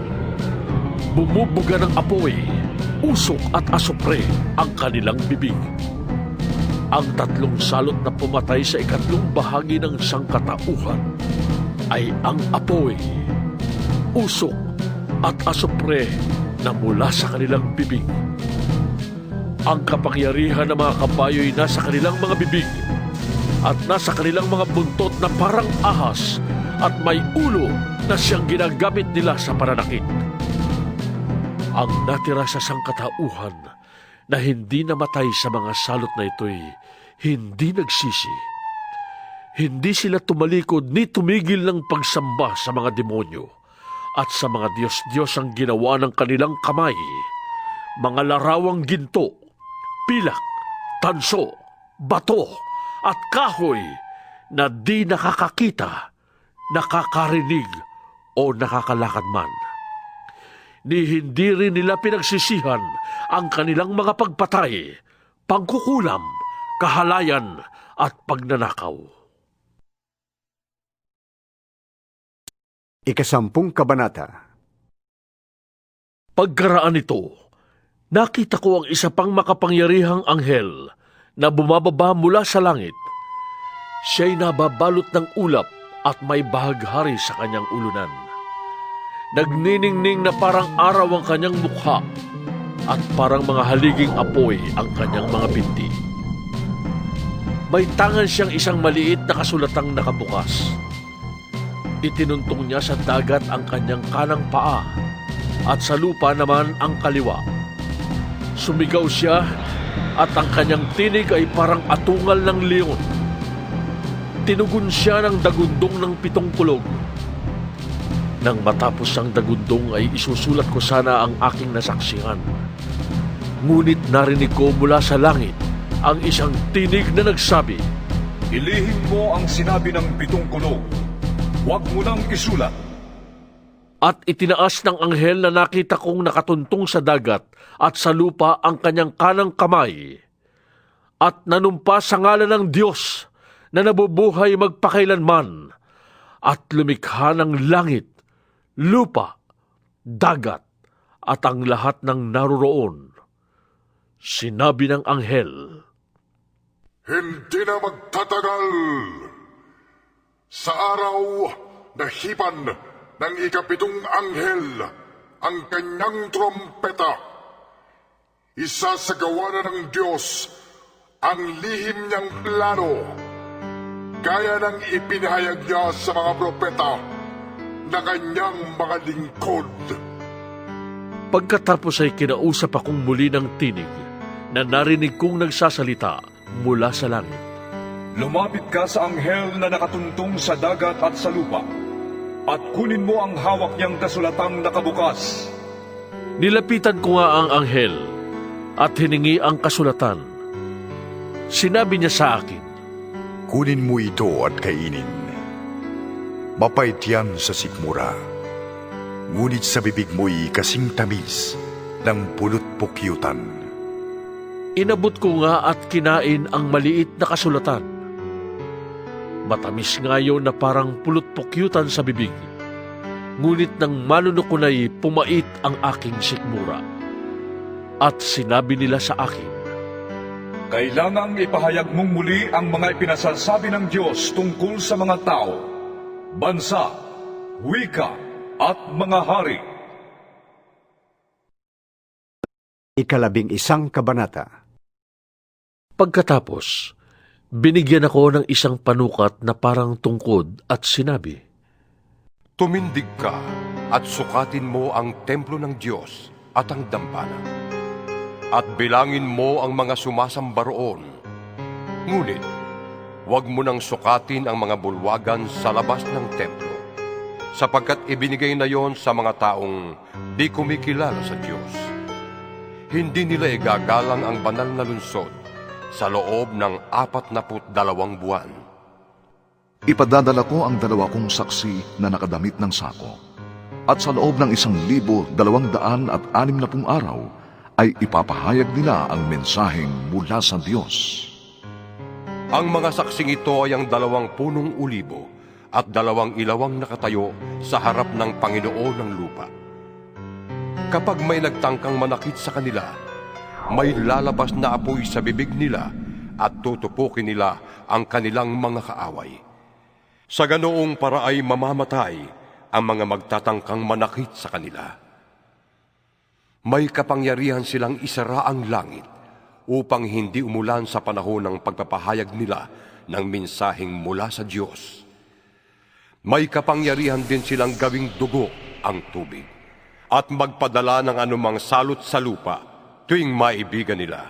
Bumubuga ng apoy, usok at asupre ang kanilang bibig. Ang 3 salot na pumatay sa 3 bahagi ng sangkatauhan ay ang apoy, usok at asupre na mula sa kanilang bibig. Ang kapangyarihan ng mga kabayo ay nasa kanilang mga bibig at nasa kanilang mga buntot na parang ahas, at may ulo na siyang ginagamit nila sa pananakit. Ang natira sa sangkatauhan na hindi namatay sa mga salot na ito'y hindi nagsisi. Hindi sila tumalikod ni tumigil ng pagsamba sa mga demonyo at sa mga Diyos-Diyos ang ginawa ng kanilang kamay, mga larawang ginto, pilak, tanso, bato at kahoy na di nakakakita, nakakarinig o nakakalakad man. Ni hindi rin nila pinagsisihan ang kanilang mga pagpatay, pagkukulam, kahalayan at pagnanakaw. 10 kabanata. Pagkaraan nito, nakita ko ang isa pang makapangyarihang anghel na bumababa mula sa langit. Siya'y nababalot ng ulap at may bahaghari sa kanyang ulunan. Nagniningning na parang araw ang kanyang mukha at parang mga haliging apoy ang kanyang mga binti. May tangan siyang isang maliit na kasulatang nakabukas. Itinuntong niya sa dagat ang kanyang kanang paa at sa lupa naman ang kaliwa. Sumigaw siya at ang kanyang tinig ay parang atungal ng leon. Tinugon siya ng dagundong ng 7 kulog. Nang matapos ang dagundong ay isusulat ko sana ang aking nasaksihan. Ngunit narinig ko mula sa langit ang isang tinig na nagsabi, Ilihim mo ang sinabi ng 7 kulog. Huwag mo nang isulat. At itinaas ng anghel na nakita kong nakatuntong sa dagat at sa lupa ang kanyang kanang kamay. At nanumpa sa ngalan ng Diyos na nabubuhay magpakailanman at lumikha ng langit, lupa, dagat at ang lahat ng naroroon. Sinabi ng anghel, Hindi na magtatagal. Sa araw na hipan ng 7 anghel ang kanyang trompeta, isasagawa na ng Diyos ang lihim niyang plano, gaya ng ipinahayag niya sa mga propeta na kanyang mga lingkod. Pagkatapos ay kinausap akong muli ng tinig na narinig kong nagsasalita mula sa langit. Lumapit ka sa anghel na nakatuntong sa dagat at sa lupa, at kunin mo ang hawak niyang kasulatang nakabukas. Nilapitan ko nga ang anghel at hiningi ang kasulatan. Sinabi niya sa akin, Kunin mo ito at kainin. Mapait yan sa sikmura, ngunit sa bibig mo'y kasing tamis ng pulot-pukyutan. Inabot ko nga at kinain ang maliit na kasulatan. Matamis nga yun na parang pulot-pukyutan sa bibig. Ngunit nang malunok ko na'y pumait ang aking sikmura. At sinabi nila sa akin, Kailangang ipahayag mong muli ang mga ipinasasabi ng Diyos tungkol sa mga tao, bansa, wika, at mga hari. 11 kabanata. Pagkatapos, binigyan ako ng isang panukat na parang tungkod at sinabi, Tumindig ka at sukatin mo ang templo ng Diyos at ang dambana. At bilangin mo ang mga sumasamba roon. Ngunit, huwag mo nang sukatin ang mga bulwagan sa labas ng templo, sapagkat ibinigay na yon sa mga taong di kumikilala sa Diyos. Hindi nila igagalang ang banal na lunsod sa loob ng 42 buwan. Ipadadala ko ang 2 kong saksi na nakadamit ng sako, at sa loob ng 1,260 araw ay ipapahayag nila ang mensaheng mula sa Diyos. Ang mga saksing ito ay ang 2 punong ulibo at 2 ilawang nakatayo sa harap ng Panginoon ng lupa. Kapag may nagtangkang manakit sa kanila, may lalabas na apoy sa bibig nila at tutupukin nila ang kanilang mga kaaway. Sa ganoong para ay mamamatay ang mga magtatangkang manakit sa kanila. May kapangyarihan silang isara ang langit upang hindi umulan sa panahon ng pagpapahayag nila ng mensaheng mula sa Diyos. May kapangyarihan din silang gawing dugo ang tubig at magpadala ng anumang salot sa lupa tuwing maibigan nila.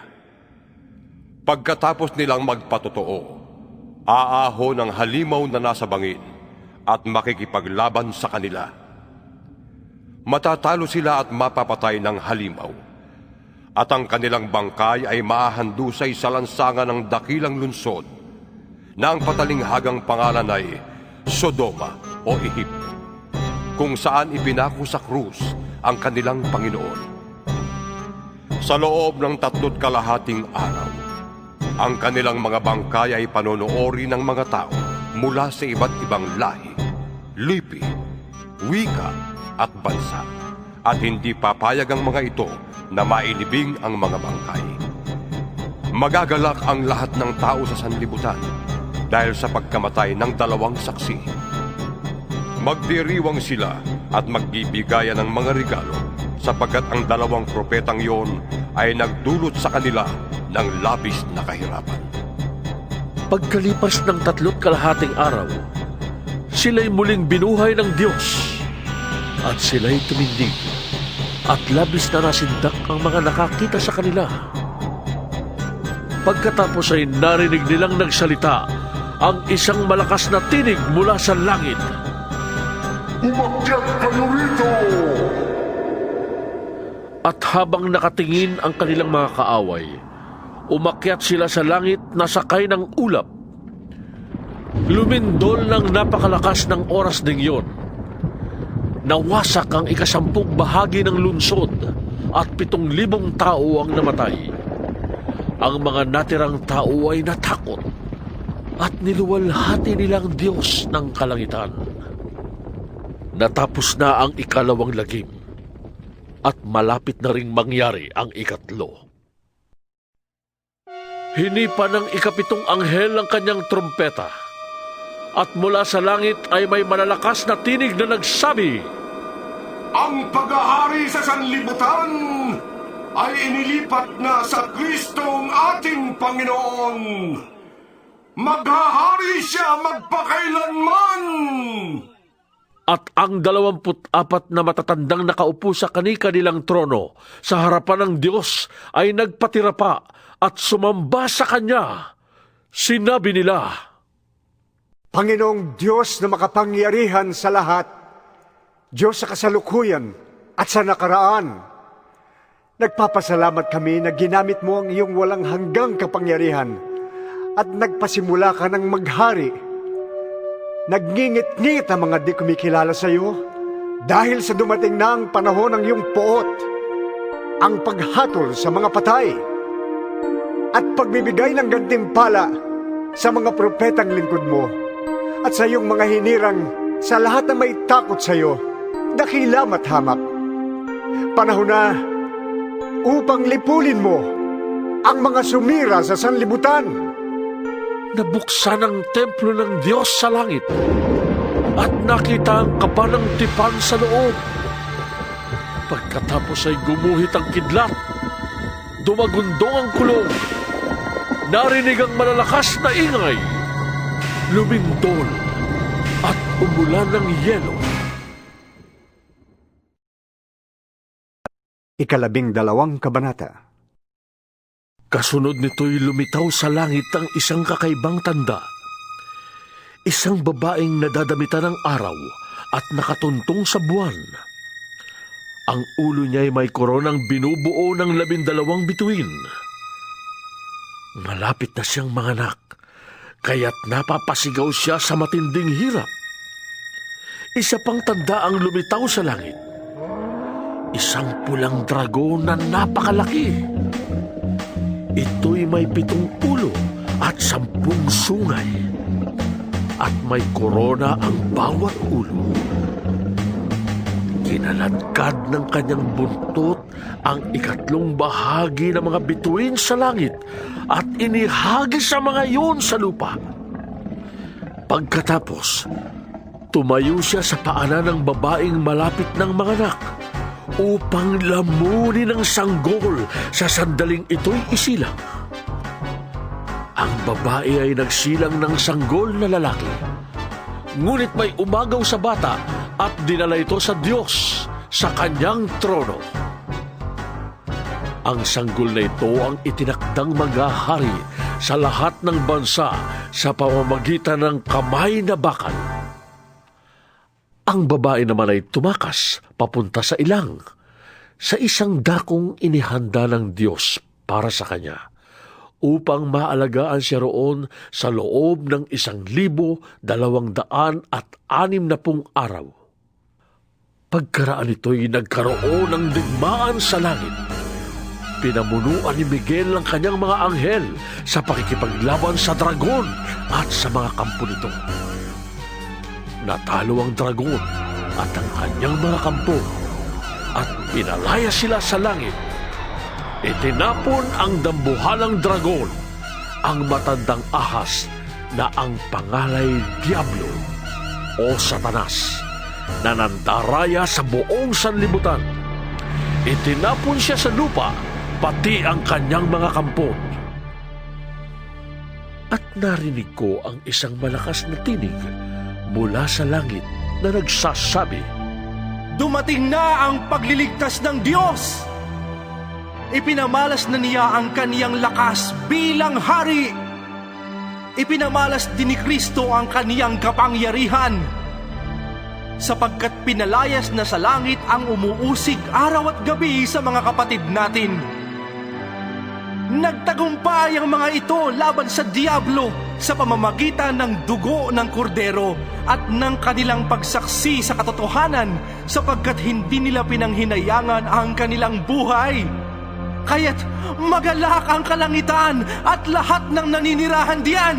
Pagkatapos nilang magpatotoo, aaho ng halimaw na nasa bangin at makikipaglaban sa kanila. Matatalo sila at mapapatay ng halimaw, at ang kanilang bangkay ay maahandusay sa lansangan ng dakilang lunsod na ang patalinghagang pangalan ay Sodoma o Ehipto, kung saan ipinako sa krus ang kanilang Panginoon. Sa loob ng 3 kalahating araw, ang kanilang mga bangkay ay panonoori ng mga tao mula sa iba't ibang lahi, lipi, wika, at bansa, at hindi papayag ang mga ito na mailibing ang mga bangkay. Magagalak ang lahat ng tao sa sanlibutan dahil sa pagkamatay ng 2 saksi. Magdiriwang sila at magbibigayan ng mga regalo sapagkat ang 2 propetang yon ay nagdulot sa kanila ng labis na kahirapan. Pagkalipas ng 3 kalahating araw, sila'y muling binuhay ng Diyos. At sila'y tumindig, at labis na nasindak ang mga nakakita sa kanila. Pagkatapos ay narinig nilang nagsalita ang isang malakas na tinig mula sa langit. Umakyat kayo rito! At habang nakatingin ang kanilang mga kaaway, umakyat sila sa langit na sakay ng ulap. Lumindol ng napakalakas ng oras ding yon. Nawasak ang 10 bahagi ng lunsod at 7,000 tao ang namatay. Ang mga natirang tao ay natakot at niluwalhati nilang Diyos ng kalangitan. Natapos na ang 2 lagim at malapit na ring mangyari ang 3. Hinipa ng 7 anghel ang kanyang trompeta. At mula sa langit ay may malalakas na tinig na nagsabi, Ang paghahari sa sanlibutan ay inilipat na sa Kristong ating Panginoon. Maghahari siya magpakailanman! at ang 24 na matatandang nakaupo sa kani-kanilang trono sa harapan ng Diyos ay nagpatira pa at sumamba sa Kanya. Sinabi nila, Panginoong Diyos na makapangyarihan sa lahat, Diyos sa kasalukuyan at sa nakaraan, nagpapasalamat kami na ginamit mo ang iyong walang hanggang kapangyarihan at nagpasimula ka ng maghari. Nagngingit-ngit ang mga di kumikilala sa iyo dahil sa dumating na ang panahon ng iyong poot, ang paghatol sa mga patay, at pagbibigay ng gantimpala sa mga propetang lingkod mo at sa iyong mga hinirang sa lahat na may takot sa iyo, dakila at hamak. Panahon na upang lipulin mo ang mga sumira sa sanlibutan. Nabuksan ang templo ng Diyos sa langit at nakita ang kaba ng tipan sa loob. Pagkatapos ay gumuhit ang kidlat, dumagundong ang kulong, narinig ang malalakas na ingay, lumindol at umulan ng yelo. 12 kabanata. Kasunod nito'y lumitaw sa langit ang isang kakaibang tanda. Isang babaeng nadadamitan ng araw at nakatuntong sa buwan. Ang ulo niya'y may koronang binubuo ng 12 bituin. Malapit na siyang manganak, kaya't napapasigaw siya sa matinding hirap. Isa pang tanda ang lumitaw sa langit. Isang pulang dragon na napakalaki. Ito'y may 7 ulo at 10 sungay, at may korona ang bawat ulo. Kinaladkad ng kanyang buntot ang 3 bahagi ng mga bituin sa langit at inihagis sa mga iyon sa lupa. Pagkatapos, tumayo siya sa paanan ng babaeng malapit ng manganak upang lamunin ang sanggol sa sandaling ito'y isilang. Ang babae ay nagsilang ng sanggol na lalaki, ngunit may umagaw sa bata at dinala ito sa Diyos sa kanyang trono. Ang sanggol na ito ang itinakdang maghahari sa lahat ng bansa sa pamamagitan ng kamay na bakal. Ang babae naman ay tumakas papunta sa ilang, sa isang dakong inihanda ng Diyos para sa kanya, upang maalagaan siya roon sa loob ng 1,260 araw. Pagkaraan nito'y nagkaroon ng digmaan sa langit. Pinamunuan ni Miguel ang kanyang mga anghel sa pakikipaglaban sa dragon at sa mga kampo nito. Natalo ang dragon at ang kanyang mga kampo at pinalaya sila sa langit. Itinapon ang dambuhalang dragon, ang matandang ahas na ang pangalay Diablo o Satanas, na nandaraya sa buong sanlibutan. Itinapon siya sa lupa, pati ang kanyang mga kampo. At narinig ko ang isang malakas na tinig mula sa langit na nagsasabi, Dumating na ang pagliligtas ng Diyos! Ipinamalas na niya ang kaniyang lakas bilang hari. Ipinamalas din ni Kristo ang kaniyang kapangyarihan, sapagkat pinalayas na sa langit ang umuusig araw at gabi sa mga kapatid natin. Nagtagumpay ang mga ito laban sa Diablo sa pamamagitan ng dugo ng kordero at ng kanilang pagsaksi sa katotohanan, sapagkat hindi nila pinanghinayangan ang kanilang buhay. Kaya't magalak ang kalangitan at lahat ng naninirahan diyan.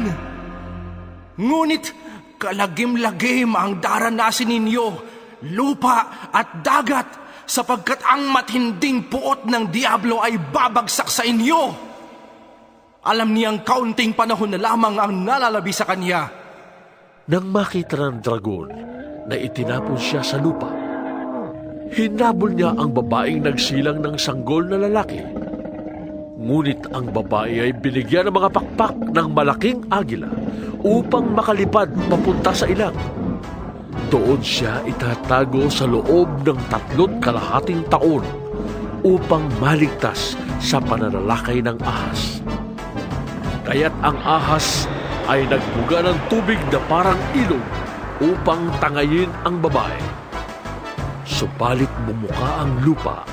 Ngunit kalagim-lagim ang daranasin ninyo, lupa at dagat, sapagkat ang matinding puot ng Diablo ay babagsak sa inyo. Alam niyang kaunting panahon na lamang ang nalalabi sa kanya. Nang makita ng dragon na itinapon siya sa lupa, hinabol niya ang babaeng nagsilang ng sanggol na lalaki. Ngunit ang babae ay binigyan ng mga pakpak ng malaking agila upang makalipad papunta sa ilang. Doon siya itatago sa loob ng 3.5 taon upang maligtas sa pananalakay ng ahas. Kaya't ang ahas ay nagbuga ng tubig na parang ilog upang tangayin ang babae. Subalit bumuka ang lupa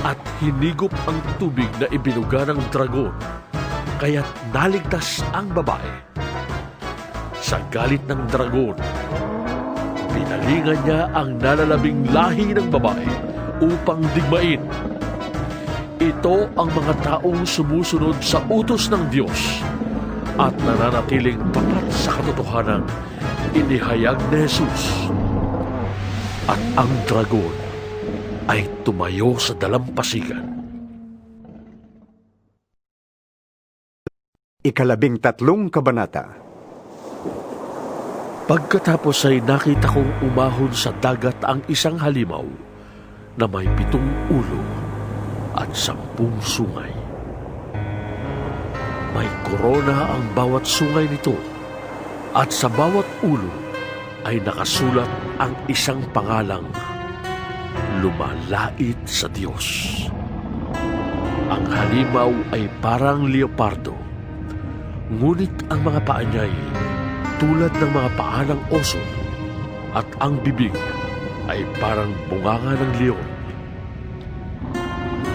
at hinigop ang tubig na ibinuga ng dragon, kaya't naligtas ang babae. Sa galit ng dragon, pinalingan niya ang nalalabing lahi ng babae upang digmain. Ito ang mga taong sumusunod sa utos ng Diyos at nananatiling tapat sa katotohanan inihayag ni Jesus. At ang dragon ay tumayo sa dalampasigan. 13 kabanata. Pagkatapos ay nakita kong umahon sa dagat ang isang halimaw na may 7 ulo at 10 sungay. May korona ang bawat sungay nito at sa bawat ulo ay nakasulat ang isang pangalang lumalait sa Diyos. Ang halimaw ay parang leopardo, ngunit ang mga paa niya'y tulad ng mga paa ng oso at ang bibig ay parang bunganga ng leon.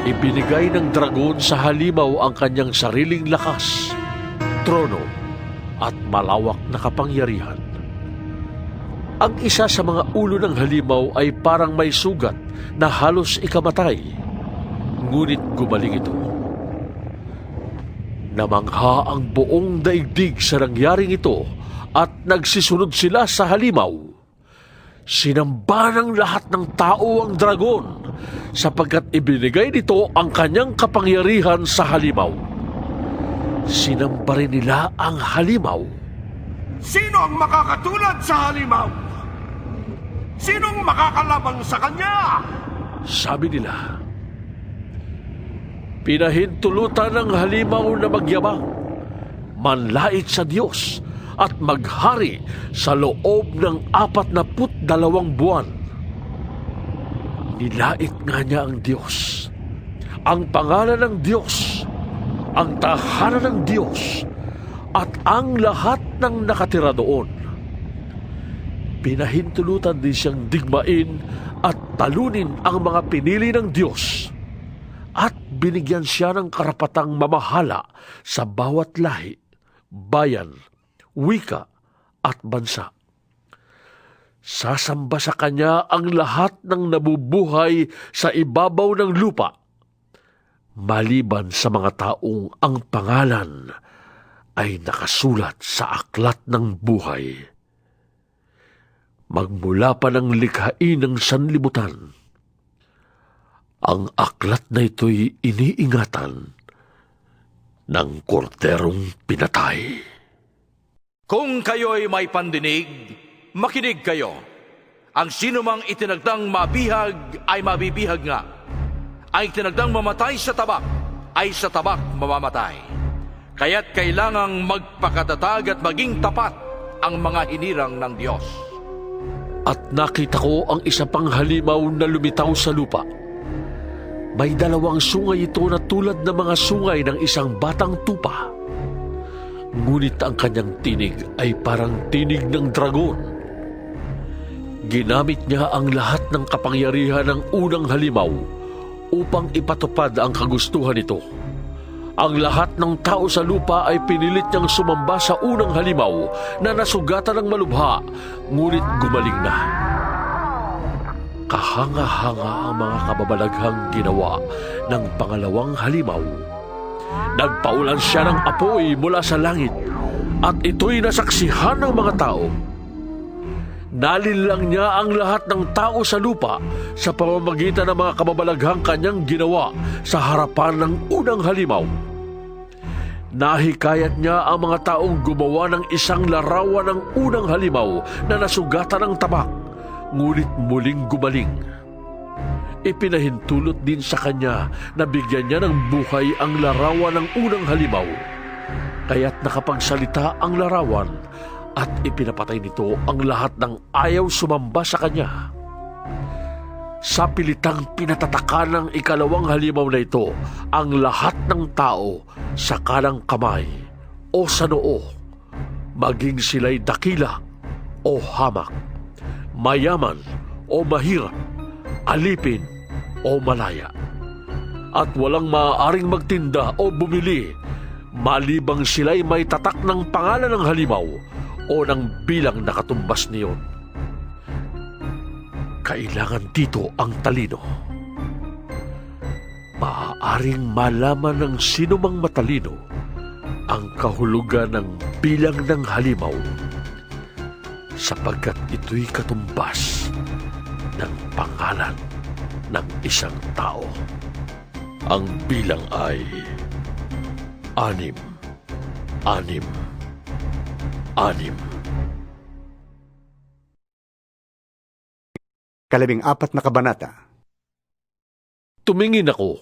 Ibinigay ng dragon sa halimaw ang kanyang sariling lakas, trono at malawak na kapangyarihan. Ang isa sa mga ulo ng halimaw ay parang may sugat na halos ikamatay, ngunit gumaling ito. Namangha ang buong daigdig sa nangyaring ito at nagsisunod sila sa halimaw. Sinamba ng lahat ng tao ang dragon sapagkat ibinigay nito ang kanyang kapangyarihan sa halimaw. Sinamba rin nila ang halimaw. Sino ang makakatulad sa halimaw? Sinong makakalabang sa kanya? Sabi nila. Pinahintulutan ng halimaw na magyabang, manlait sa Diyos at maghari sa loob ng 42 buwan. Nilait nga niya ang Diyos, ang pangalan ng Diyos, ang tahanan ng Diyos, at ang lahat ng nakatira doon. Pinahintulutan din siyang digmain at talunin ang mga pinili ng Diyos, at binigyan siya ng karapatang mamahala sa bawat lahi, bayan, wika at bansa. Sasamba sa kanya ang lahat ng nabubuhay sa ibabaw ng lupa, maliban sa mga taong ang pangalan ay nakasulat sa aklat ng buhay. Magmula pa ng likhain ng sanlibutan, ang aklat na ito'y iniingatan ng korderong pinatay. Kung kayo'y may pandinig, makinig kayo. Ang sinumang itinagdang mabihag ay mabibihag nga. Ang itinagdang mamatay sa tabak ay sa tabak mamamatay. Kaya't kailangang magpakatatag at maging tapat ang mga hinirang ng Diyos. At nakita ko ang isa pang halimaw na lumitaw sa lupa. May 2 sungay ito na tulad ng mga sungay ng isang batang tupa. Ngunit ang kanyang tinig ay parang tinig ng dragon. Ginamit niya ang lahat ng kapangyarihan ng unang halimaw upang ipatupad ang kagustuhan nito. Ang lahat ng tao sa lupa ay pinilit niyang sumamba sa unang halimaw na nasugatan ng malubha, ngunit gumaling na. Kahanga-hanga ang mga kababalaghang ginawa ng pangalawang halimaw. Nagpaulan siya ng apoy mula sa langit at ito'y nasaksihan ng mga tao. Nalinlang niya ang lahat ng tao sa lupa sa pamamagitan ng mga kababalaghang kanyang ginawa sa harapan ng unang halimaw. Nahikayat niya ang mga taong gumawa ng isang larawan ng unang halimaw na nasugatan ng tabak, ngunit muling gumaling. Ipinahintulot din sa kanya na bigyan niya ng buhay ang larawan ng unang halimaw. Kaya't nakapagsalita ang larawan at ipinapatay nito ang lahat ng ayaw sumamba sa kanya. Sa pilitang pinatatakan ng ikalawang halimaw na ito ang lahat ng tao sa kanang kamay o sa noo, maging sila'y dakila o hamak, mayaman o mahirap, alipin o malaya. At walang maaaring magtinda o bumili malibang sila'y may tatak ng pangalan ng halimaw o ng bilang na katumbas niyon. Kailangan dito ang talino. Maaaring malaman ng sinumang matalino ang kahulugan ng bilang ng halimaw sapagkat ito'y katumbas ng pangalan ng isang tao. Ang bilang ay 6, 6, 6. 14 na kabanata. Tumingin ako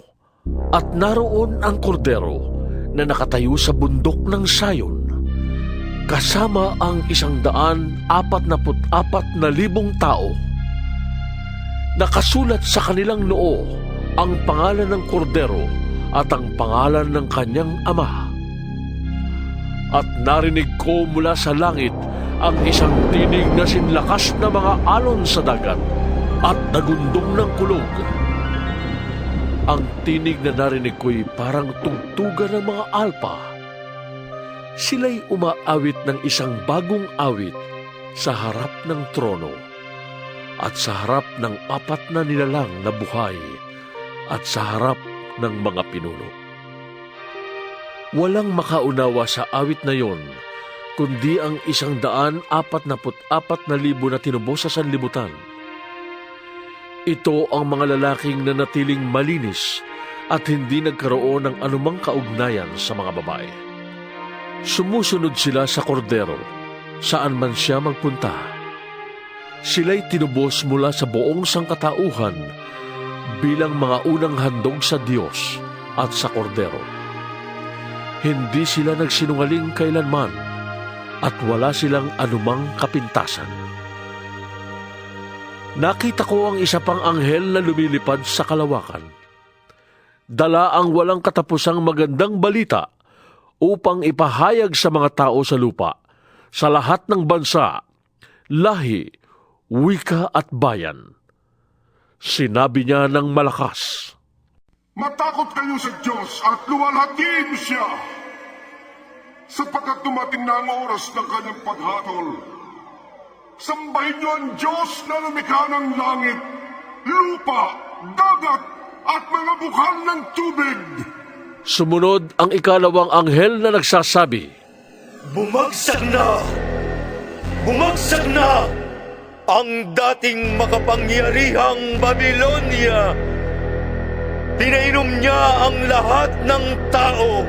at naroon ang kordero na nakatayo sa bundok ng Sayon, kasama ang 144,000 tao. Nakasulat sa kanilang noo ang pangalan ng kordero at ang pangalan ng kanyang ama. At narinig ko mula sa langit ang isang tinig na sinlakas na mga alon sa dagat at nagundong ng kulog. Ang tinig na narinig ko'y parang tugtugan ng mga alpa. Sila'y umaawit ng isang bagong awit sa harap ng trono at sa harap ng 4 na nilalang na buhay at sa harap ng mga pinuno. Walang makaunawa sa awit na yon, kundi ang 144,000 na tinubos sa sanlibutan. Ito ang mga lalaking nanatiling malinis at hindi nagkaroon ng anumang kaugnayan sa mga babae. Sumusunod sila sa kordero, saan man siya magpunta. Sila'y tinubos mula sa buong sangkatauhan bilang mga unang handog sa Diyos at sa kordero. Hindi sila nagsinungaling kailanman at wala silang anumang kapintasan. Nakita ko ang isa pang anghel na lumilipad sa kalawakan. Dala ang walang katapusang magandang balita upang ipahayag sa mga tao sa lupa, sa lahat ng bansa, lahi, wika at bayan. Sinabi niya ng malakas, "Matakot kayo sa Diyos at luwalhatiin siya, sapagkat dumating na ang oras ng kanyang paghatol. Sambahin niyo ang Diyos na lumikha ng langit, lupa, dagat, at mga bukal ng tubig." Sumunod ang ikalawang anghel na nagsasabi, Bumagsak na! Bumagsak na! Ang dating makapangyarihang Babilonia! Pinainom niya ang lahat ng tao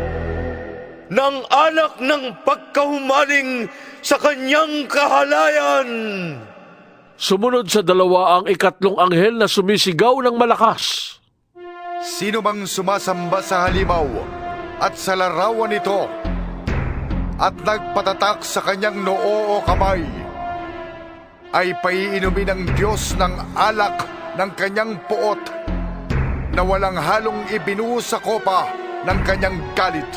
ng alak ng pagkahumaling sa kanyang kahalayan. Sumunod sa dalawa ang ikatlong anghel na sumisigaw ng malakas, Sino mang sumasamba sa halimaw at sa larawan nito at nagpatatak sa kanyang noo o kamay ay paiinumin ng Diyos ng alak ng kanyang puot na walang halong ibinuhos sa kopa ng kanyang galit.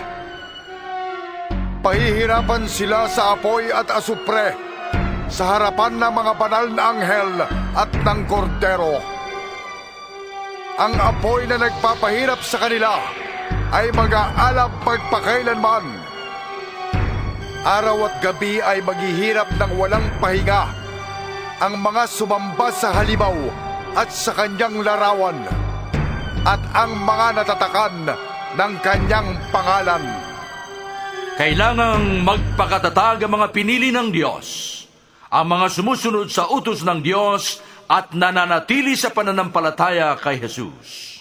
Pahihirapan sila sa apoy at asupre sa harapan ng mga banal na anghel at ng kordero. Ang apoy na nagpapahirap sa kanila ay mag-aalab magpakailanman. Araw at gabi ay maghihirap ng walang pahinga ang mga sumamba sa halimaw at sa kanyang larawan at ang mga natatakan ng kanyang pangalan. Kailangang magpakatatag ang mga pinili ng Diyos, ang mga sumusunod sa utos ng Diyos at nananatili sa pananampalataya kay Jesus.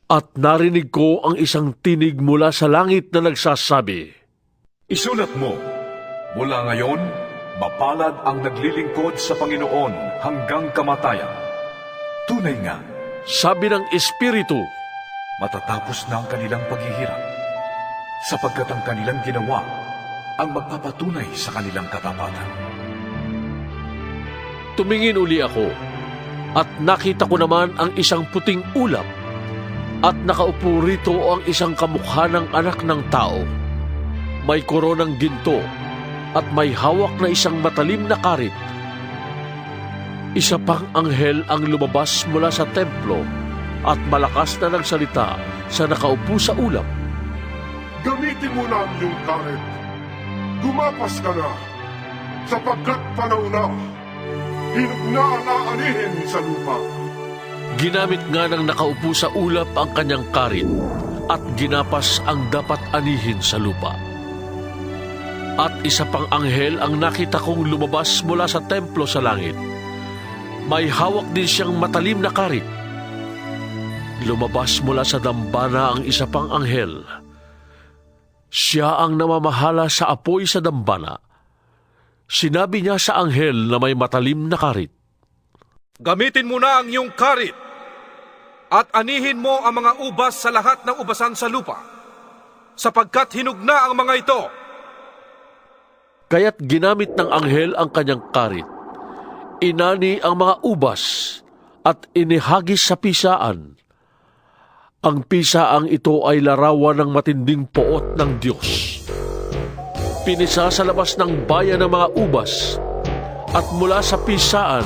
At narinig ko ang isang tinig mula sa langit na nagsasabi, Isulat mo, mula ngayon, mapalad ang naglilingkod sa Panginoon hanggang kamatayan. Tunay nga, sabi ng Espiritu, matatapos na ang kanilang paghihirap, sapagkat ang kanilang ginawa ang magpapatunay sa kanilang katapatan. Tumingin uli ako at nakita ko naman ang isang puting ulap at nakaupo rito ang isang kamukha ng anak ng tao. May koronang ginto at may hawak na isang matalim na karit. Isa pang anghel ang lumabas mula sa templo at malakas na nagsalita sa nakaupo sa ulap. Gamitin mo na ang iyong karet. Gumapas ka na, sapagkat panahon na. Hinog na ang aanihin sa lupa. Ginamit nga ng nakaupo sa ulap ang kanyang karit at ginapas ang dapat anihin sa lupa. At isa pang anghel ang nakita kong lumabas mula sa templo sa langit. May hawak din siyang matalim na karit. Lumabas mula sa dambana ang isa pang anghel. Siya ang namamahala sa apoy sa dambana. Sinabi niya sa anghel na may matalim na karit, Gamitin mo na ang iyong karit at anihin mo ang mga ubas sa lahat ng ubasan sa lupa, sapagkat hinog na ang mga ito. Kaya't ginamit ng anghel ang kanyang karit. Inani ang mga ubas at inihagis sa pisaan. Ang pisaang ito ay larawan ng matinding poot ng Diyos. Pinisa sa labas ng bayan ng mga ubas at mula sa pisaan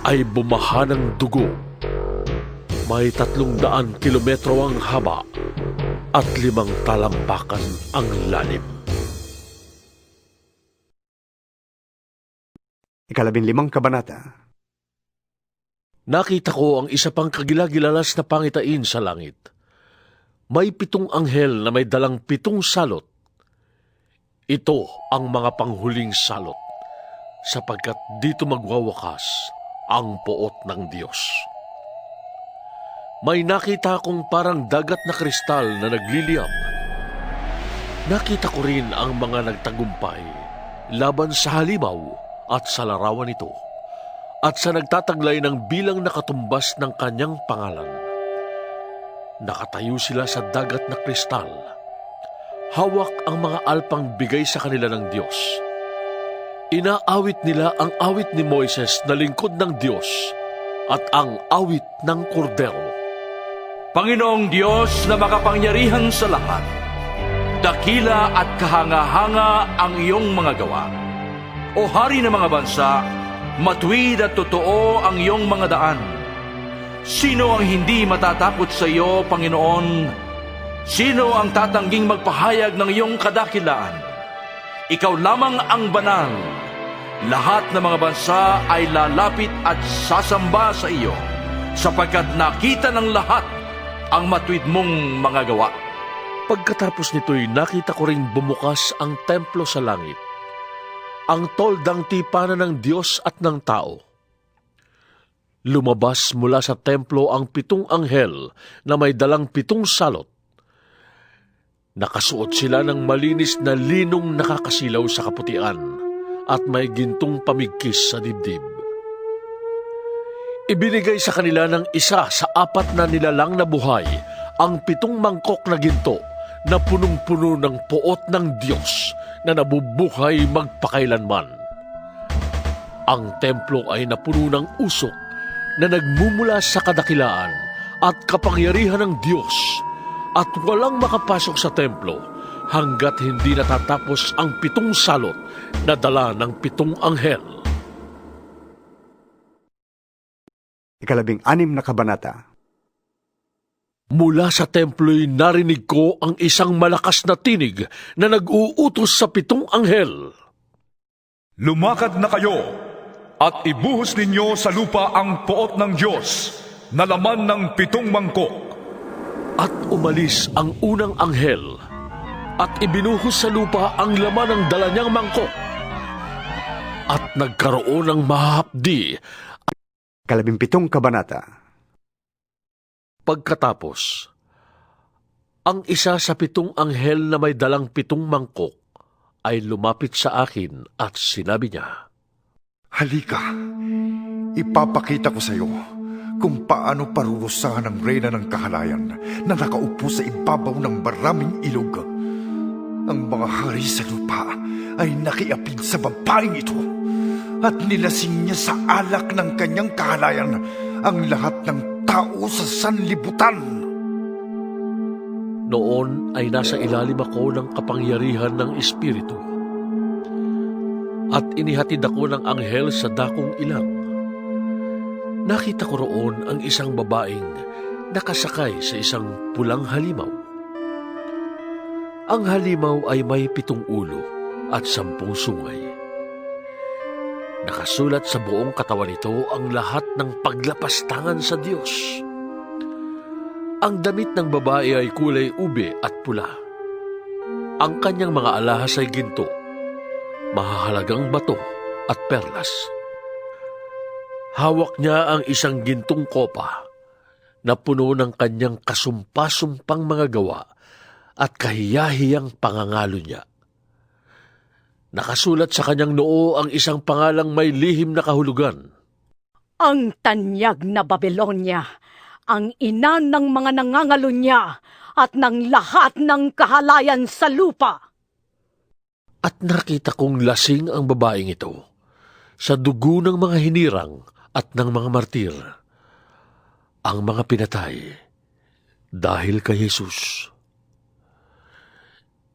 ay bumaha ng dugo. May 300 kilometro ang haba at 5 talampakan ang lalim. 15 kabanata. Nakita ko ang isa pang kagilagilalas na pangitain sa langit. May 7 anghel na may dalang 7 salot. Ito ang mga panghuling salot, sapagkat dito magwawakas ang poot ng Diyos. May nakita akong parang dagat na kristal na nagliliyab. Nakita ko rin ang mga nagtagumpay laban sa halimaw at sa larawan nito, at sa nagtataglay ng bilang nakatumbas ng kanyang pangalan. Nakatayo sila sa dagat na kristal. Hawak ang mga alpang bigay sa kanila ng Diyos. Inaawit nila ang awit ni Moises na lingkod ng Diyos at ang awit ng Kordero. Panginoong Diyos na makapangyarihan sa lahat, dakila at kahanga-hanga ang iyong mga gawa. O Hari ng mga bansa, matuwid at totoo ang iyong mga daan. Sino ang hindi matatakot sa iyo, Panginoon? Sino ang tatangging magpahayag ng iyong kadakilaan? Ikaw lamang ang banal. Lahat ng mga bansa ay lalapit at sasamba sa iyo, sapagkat nakita ng lahat ang matuwid mong mga gawa. Pagkatapos nito'y nakita ko ring bumukas ang templo sa langit, ang toldang tipanan ng Diyos at ng tao. Lumabas mula sa templo ang 7 anghel na may dalang 7 salot. Nakasuot sila ng malinis na linong nakakasilaw sa kaputian at may gintong pamigkis sa dibdib. Ibinigay sa kanila ng isa sa 4 na nilalang na buhay ang 7 mangkok na ginto na punong-puno ng poot ng Diyos na nabubuhay magpakailanman. Ang templo ay napuno ng usok na nagmumula sa kadakilaan at kapangyarihan ng Diyos, at walang makapasok sa templo hanggat hindi natatapos ang 7 salot na dala ng 7 anghel. 16 na kabanata. Mula sa templo'y narinig ko ang isang malakas na tinig na nag-uutos sa 7 anghel. Lumakad na kayo at ibuhos ninyo sa lupa ang poot ng Diyos na laman ng 7 mangkok. At umalis ang unang anghel at ibinuhos sa lupa ang laman ng dala niyang mangkok. At nagkaroon ng mahapdi. 17 kabanata. Pagkatapos, ang isa sa 7 anghel na may dalang 7 mangkok ay lumapit sa akin at sinabi niya, Halika, ipapakita ko sa iyo kung paano parurusahan ang reyna ng kahalayan na nakaupo sa ibabaw ng maraming ilog. Ang mga hari sa lupa ay nakiapid sa babaeng ito at nilasing niya sa alak ng kanyang kahalayan ang lahat ng tao sa sanlibutan. Noon ay nasa ilalim ako ng kapangyarihan ng Espiritu. At inihatid ako ng anghel sa dakong ilang. Nakita ko roon ang isang babaeng nakasakay sa isang pulang halimaw. Ang halimaw ay may 7 ulo at 10 sungay. Nakasulat sa buong katawan nito ang lahat ng paglapastangan sa Diyos. Ang damit ng babae ay kulay ube at pula. Ang kanyang mga alahas ay ginto, mahahalagang bato at perlas. Hawak niya ang isang gintong kopa na puno ng kanyang kasumpa-sumpang mga gawa at kahiyahiyang pangangalo niya. Nakasulat sa kanyang noo ang isang pangalang may lihim na kahulugan. Ang tanyag na Babylonia, ang ina ng mga nangangalo niya at ng lahat ng kahalayan sa lupa. At nakita kong lasing ang babaeng ito sa dugo ng mga hinirang at ng mga martir, ang mga pinatay dahil kay Jesus.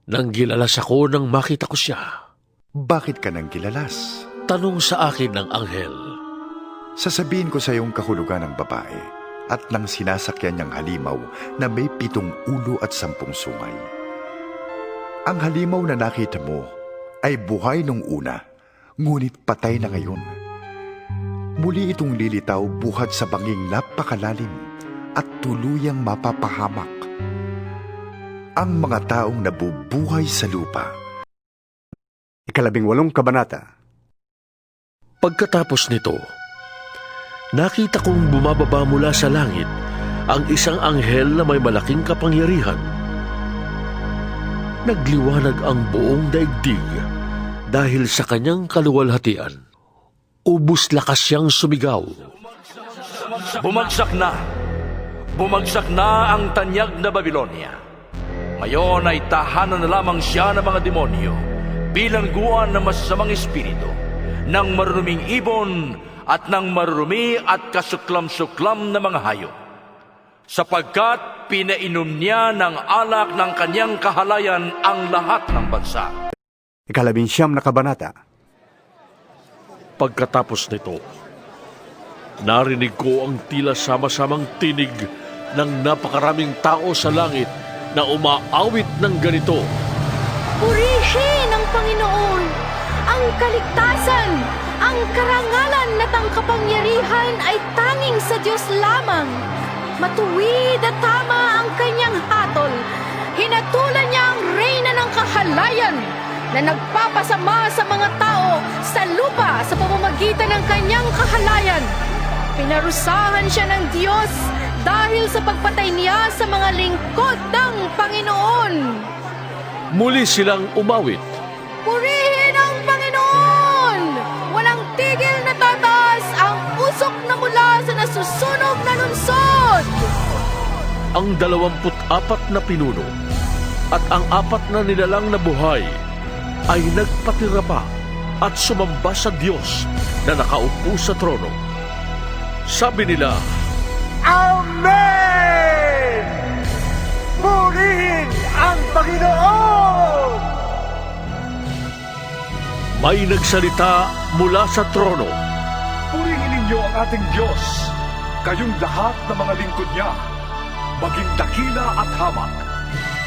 Nang gilalas ako nang makita ko siya. Bakit ka nang gilalas? Tanong sa akin ng anghel. Sasabihin ko sa iyong kahulugan ng babae at ng sinasakyan niyang halimaw na may 7 ulo at 10 sungay. Ang halimaw na nakita mo ay buhay nung una, ngunit patay na ngayon. Muli itong lilitaw buhat sa banging napakalalim at tuluyang mapapahamak. Ang mga taong nabubuhay sa lupa. 18 kabanata. Pagkatapos nito, nakita kong bumababa mula sa langit ang isang anghel na may malaking kapangyarihan. Nagliwanag ang buong daigdig dahil sa kanyang kaluwalhatian. Ubus lakas siyang sumigaw. Bumagsak na! Bumagsak na ang tanyag na Babylonia. Ngayon ay tahanan na lamang siya ng mga demonyo, bilangguan ng masasamang espiritu, ng maruruming ibon at ng marurumi at kasuklam-suklam na mga hayop. Sapagkat pinainom niya ng alak ng kanyang kahalayan ang lahat ng bansa. 19 kabanata. Pagkatapos nito, narinig ko ang tila sama-samang tinig ng napakaraming tao sa langit na umaawit ng ganito. Purihin ang Panginoon, ang kaligtasan, ang karangalan at ang kapangyarihan ay tanging sa Diyos lamang. Matuwid at tama ang kanyang hatol. Hinatulan niya ang reyna ng kahalayan na nagpapasama sa mga tao sa lupa sa pamamagitan ng kanyang kahalayan. Pinarusahan siya ng Diyos dahil sa pagpatay niya sa mga lingkod ng Panginoon. Muli silang umawit. Purihin ang Panginoon! Walang tigil na tataas ang usok na mula sa nasusunog na lungsod! Ang 24 na pinuno at ang 4 na nilalang na buhay ay nagpatira pa at sumamba sa Diyos na nakaupo sa trono. Sabi nila, Amen! Purihin ang Panginoon! may nagsalita mula sa trono. Purihin ninyo ang ating Diyos, kayong lahat ng mga lingkod niya, maging dakila at hamak,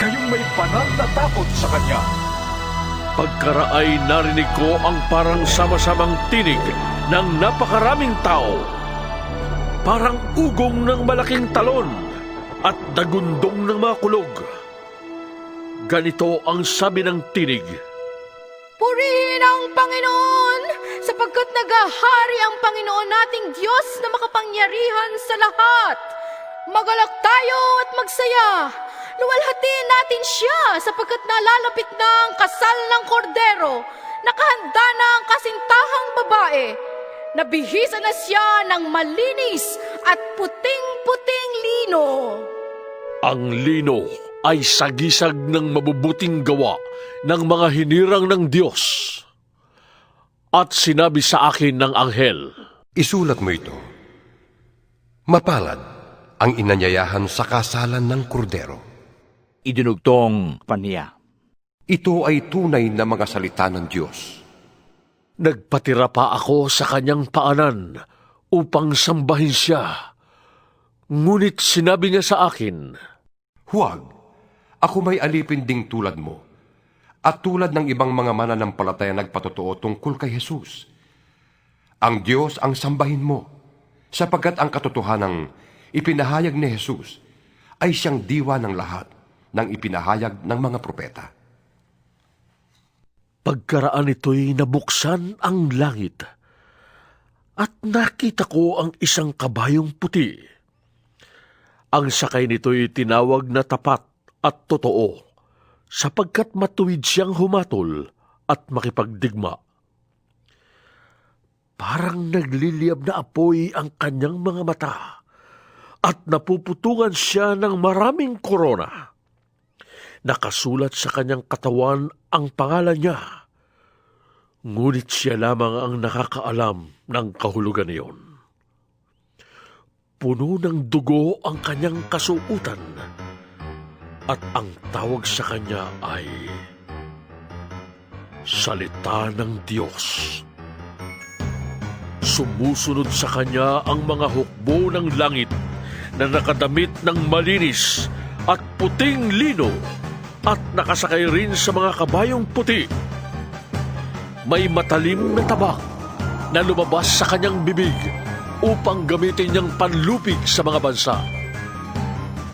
kayong may banal na takot sa Kanya. Pagkaraay narinig ko ang parang sama-samang tinig ng napakaraming tao, parang ugong ng malaking talon at dagundong ng mga kulog. Ganito ang sabi ng tinig. Purihin ang Panginoon, sapagkat nagahari ang Panginoon nating Diyos na makapangyarihan sa lahat. Magalak tayo at magsaya. Luwalhatiin natin siya sapagkat nalalapit na ang kasal ng kordero. Nakahanda na ang kasintahang babae. Nabihisa na siya ng malinis at puting-puting lino. Ang lino ay sagisag ng mabubuting gawa ng mga hinirang ng Diyos. At sinabi sa akin ng anghel, Isulat mo ito. Mapalad ang inanyayahan sa kasalan ng kordero. Idinugtong pa niya. Ito ay tunay na mga salita ng Diyos. Nagpatira pa ako sa kanyang paanan upang sambahin siya. Ngunit sinabi niya sa akin, Huwag, ako may alipin ding tulad mo, at tulad ng ibang mga mananampalataya nagpatotoo tungkol kay Jesus. Ang Diyos ang sambahin mo, sapagkat ang katotohanang ipinahayag ni Jesus ay siyang diwa ng lahat ng ipinahayag ng mga propeta. Pagkaraan nito'y nabuksan ang langit, at nakita ko ang isang kabayong puti. Ang sakay nito'y tinawag na tapat at totoo, sapagkat matuwid siyang humatol at makipagdigma. Parang nagliliyab na apoy ang kanyang mga mata, at napuputungan siya ng maraming korona. Nakasulat sa kanyang katawan ang pangalan niya, ngunit siya lamang ang nakakaalam ng kahulugan niyon. Puno ng dugo ang kanyang kasuutan, at ang tawag sa kanya ay Salita ng Diyos. Sumusunod sa kanya ang mga hukbo ng langit na nakadamit ng malinis at puting lino, at nakasakay rin sa mga kabayong puti. May matalim na tabak na lumabas sa kanyang bibig upang gamitin niyang panlupig sa mga bansa.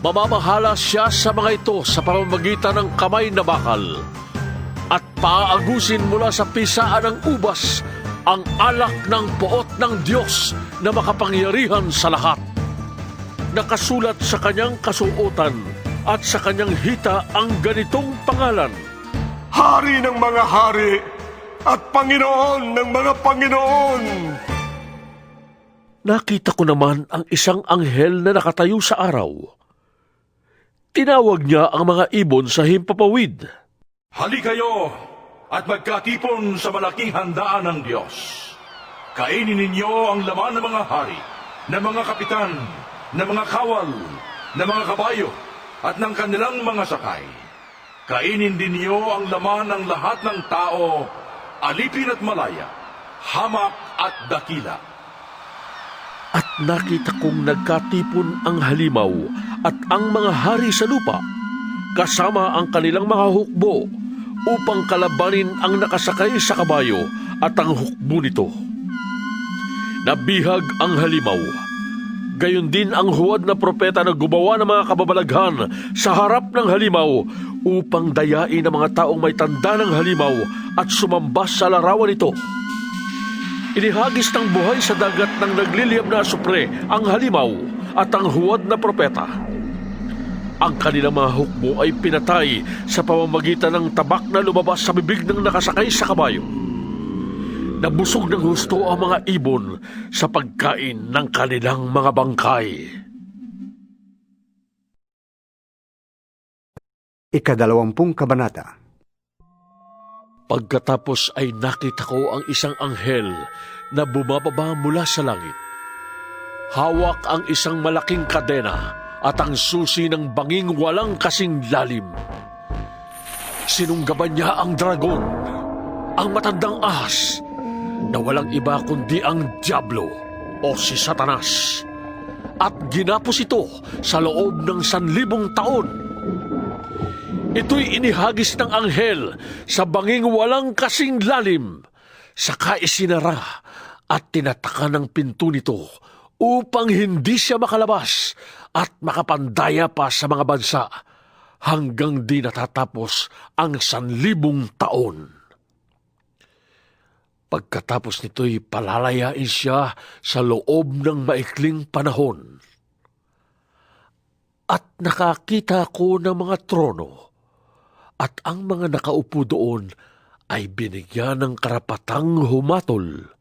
Mamamahala siya sa mga ito sa pamamagitan ng kamay na bakal, at paagusin mula sa pisaan ng ubas ang alak ng poot ng Diyos na makapangyarihan sa lahat. Nakasulat sa kanyang kasuotan at sa kanyang hita ang ganitong pangalan: Hari ng mga hari at Panginoon ng mga Panginoon. Nakita ko naman ang isang anghel na nakatayo sa araw. Tinawag niya ang mga ibon sa himpapawid. Hali kayo at magkatipon sa malaking handaan ng Diyos. Kainin ninyo ang laman ng mga hari, ng mga kapitan, ng mga kawal, ng mga kabayo, at ng kanilang mga sakay. Kainin din niyo ang laman ng lahat ng tao, alipin at malaya, hamak at dakila. At nakita kong nagkatipon ang halimaw at ang mga hari sa lupa, kasama ang kanilang mga hukbo, upang kalabanin ang nakasakay sa kabayo at ang hukbo nito. Nabihag ang halimaw. Gayon din ang huwad na propeta na gumawa ng mga kababalaghan sa harap ng halimaw upang dayain ang mga taong may tanda ng halimaw at sumambas sa larawan nito. Inihagis ng buhay sa dagat ng nagliliyab na asupre ang halimaw at ang huwad na propeta. Ang kanilang mga hukbo ay pinatay sa pamamagitan ng tabak na lumabas sa bibig ng nakasakay sa kabayo. Nabusog ng husto ang mga ibon sa pagkain ng kanilang mga bangkay. Ikadalawampung kabanata. Pagkatapos ay nakita ko ang isang anghel na bumababa mula sa langit. Hawak ang isang malaking kadena at ang susi ng banging walang kasing lalim. Sinunggaban niya ang dragon, ang matandang ahas, na walang iba kundi ang Diablo o si Satanas, at ginapos ito sa loob ng 1,000 taon. Ito'y inihagis ng anghel sa banging walang kasing lalim, saka isinara at tinataka ng pinto nito upang hindi siya makalabas at makapandaya pa sa mga bansa hanggang di natatapos ang 1,000 taon. Pagkatapos nito'y palalayain siya sa loob ng maikling panahon. At nakakita ko ng mga trono, at ang mga nakaupo doon ay binigyan ng karapatang humatol.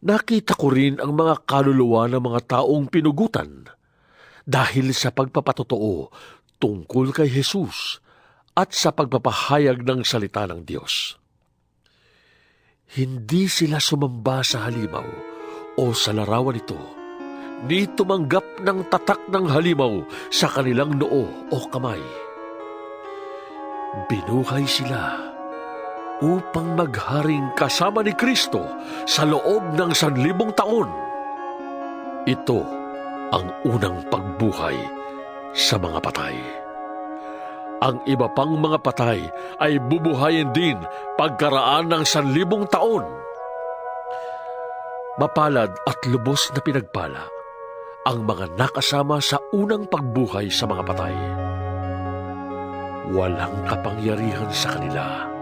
Nakita ko rin ang mga kaluluwa ng mga taong pinugutan dahil sa pagpapatotoo tungkol kay Jesus at sa pagpapahayag ng salita ng Diyos. Hindi sila sumamba sa halimaw o sa larawan nito, ni tumanggap ng tatak ng halimaw sa kanilang noo o kamay. Binuhay sila upang magharing kasama ni Kristo sa loob ng 1,000 taon. Ito ang unang pagbuhay sa mga patay. Ang iba pang mga patay ay bubuhayin din pagkaraan ng 1,000 taon. Mapalad at lubos na pinagpala ang mga nakasama sa unang pagbuhay sa mga patay. Walang kapangyarihan sa kanila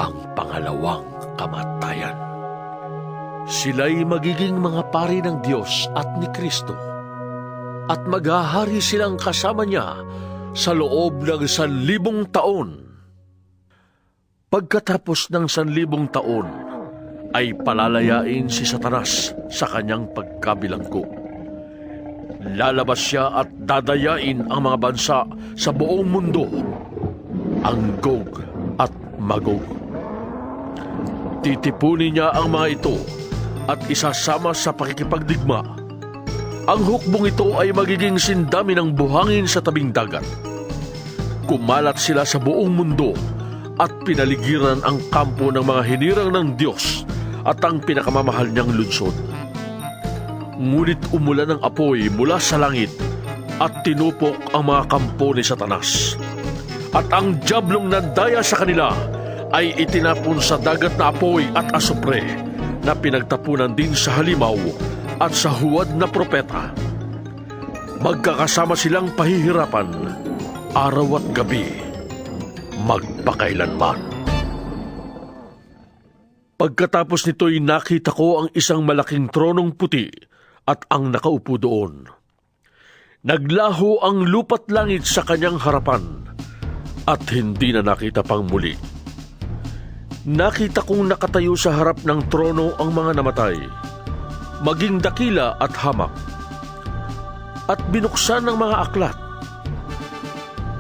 ang pangalawang kamatayan. Sila'y magiging mga pari ng Diyos at ni Kristo, at maghahari silang kasama niya sa loob ng 1,000 taon. Pagkatapos ng 1,000 taon, ay palalayain si Satanas sa kanyang pagkabilanggo. Lalabas siya at dadayain ang mga bansa sa buong mundo, ang Gog at Magog. Titipunin niya ang mga ito at isasama sa pakikipagdigma. Ang hukbong ito ay magiging sindami ng buhangin sa tabing dagat. Kumalat sila sa buong mundo at pinaligiran ang kampo ng mga hinirang ng Diyos at ang pinakamamahal niyang lungsod. Ngunit umulan ng apoy mula sa langit at tinupok ang mga kampo ni Satanas. At ang diablong nandaya sa kanila ay itinapon sa dagat na apoy at asupre na pinagtapunan din sa halimaw at sa huwad na propeta. Magkakasama silang pahihirapan araw at gabi, magpakailanman. Pagkatapos nito'y nakita ko ang isang malaking tronong puti at ang nakaupo doon. Naglaho ang lupa't langit sa kanyang harapan at hindi na nakita pang muli. Nakita kong nakatayo sa harap ng trono ang mga namatay, maging dakila at hamak, at binuksan ng mga aklat.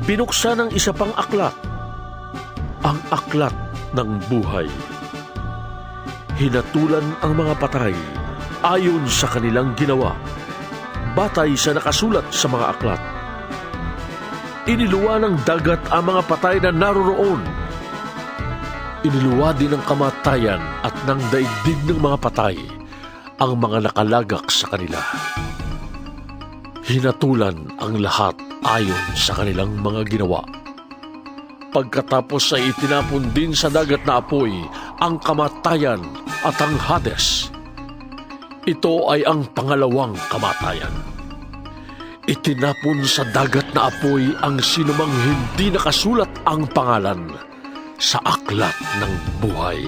Binuksan ng isa pang aklat, ang aklat ng buhay. Hinatulan ang mga patay ayon sa kanilang ginawa, batay sa nakasulat sa mga aklat. Iniluwa ng dagat ang mga patay na naroroon. Iniluwa din ng kamatayan at ng daigdig ng mga patay ang mga nakalagak sa kanila. Hinatulan ang lahat ayon sa kanilang mga ginawa. Pagkatapos ay itinapon din sa dagat na apoy ang kamatayan at ang Hades. Ito ay ang pangalawang kamatayan. Itinapon sa dagat na apoy ang sinumang hindi nakasulat ang pangalan sa aklat ng buhay.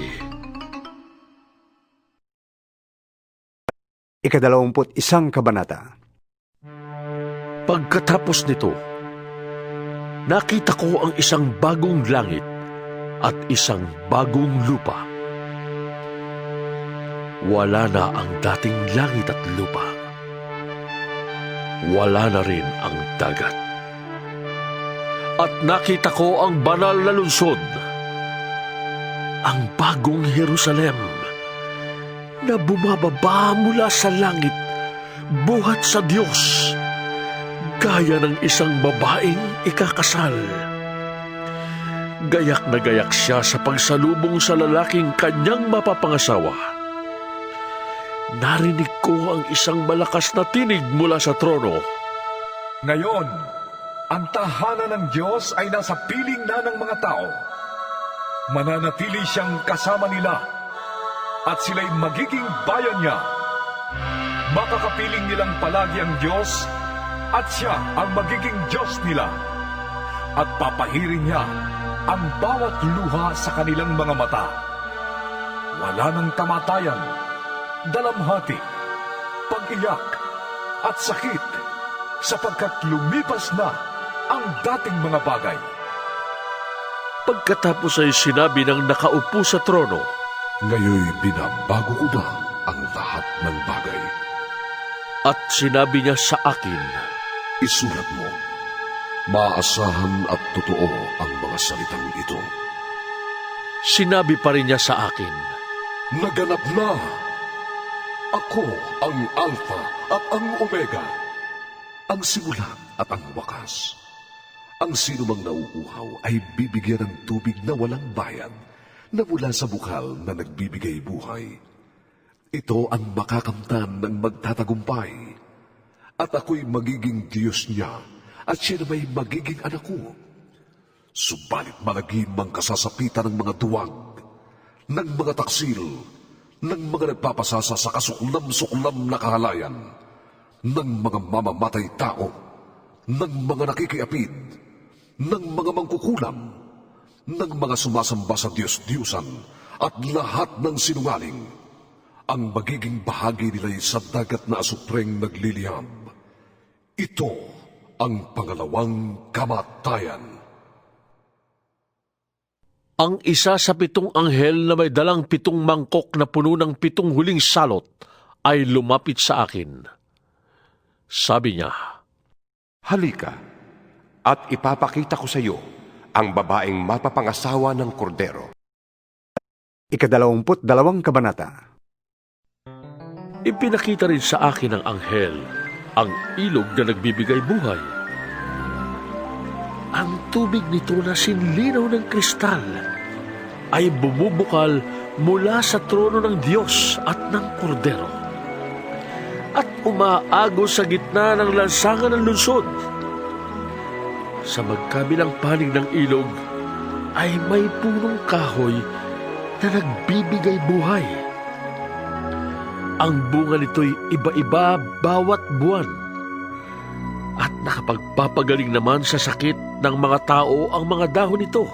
21 kabanata. Pagkatapos nito, nakita ko ang isang bagong langit at isang bagong lupa. Wala na ang dating langit at lupa. Wala na rin ang dagat. At nakita ko ang banal na lungsod, ang bagong Jerusalem, na bumababa mula sa langit, buhat sa Diyos, gaya ng isang babaeng ikakasal. Gayak na gayak siya sa pagsalubong sa lalaking kanyang mapapangasawa. Narinig ko ang isang malakas na tinig mula sa trono. Ngayon, ang tahanan ng Diyos ay nasa piling na ng mga tao. Mananatili siyang kasama nila at sila'y magiging bayan niya. Makakapiling nilang palagi ang Diyos at siya ang magiging Diyos nila. At papahirin niya ang bawat luha sa kanilang mga mata. Wala nang kamatayan, dalamhati, pag-iyak at sakit, sapagkat lumipas na ang dating mga bagay. Pagkatapos ay sinabi ng nakaupo sa trono, Ngayoy binabago ko na ang lahat ng bagay. At sinabi niya sa akin, Isulat mo, Maasahan at totoo ang mga salitang ito. Sinabi pa rin niya sa akin, Naganap na! Ako ang Alpha at ang Omega, ang simula at ang wakas. Ang sinumang nauuhaw ay bibigyan ng tubig na walang bayad na mula sa bukal na nagbibigay buhay. Ito ang makakamtan ng magtatagumpay. At ako'y magiging Diyos niya at siya na may magiging anak ko. Subalit malagim ang kasasapitan ng mga duwag, ng mga taksil, ng mga nagpapasasa sa kasuklam-suklam na kahalayan, ng mga mamamatay tao, ng mga nakikiapid, ng mga mangkukulam, ng mga sumasamba sa Diyos-Diyusan, at lahat ng sinungaling. Ang magiging bahagi nila'y sa dagat na asupreng nagliliyab. Ito ang pangalawang kamatayan. ang isa sa 7 anghel na may dalang 7 mangkok na puno ng 7 huling salot ay lumapit sa akin. Sabi niya, Halika, at ipapakita ko sa iyo ang babaeng mapapangasawa ng kordero. 22 kabanata. Ipinakita rin sa akin ng anghel ang ilog na nagbibigay buhay. Ang tubig nito na sinlinaw ng kristal ay bumubukal mula sa trono ng Diyos at ng Kordero at umaagos sa gitna ng lansangan ng lungsod. Sa magkabilang panig ng ilog ay may punong kahoy na nagbibigay buhay. Ang bunga nito'y iba-iba bawat buwan at nakapagpapagaling naman sa sakit ng mga tao ang mga dahon nito.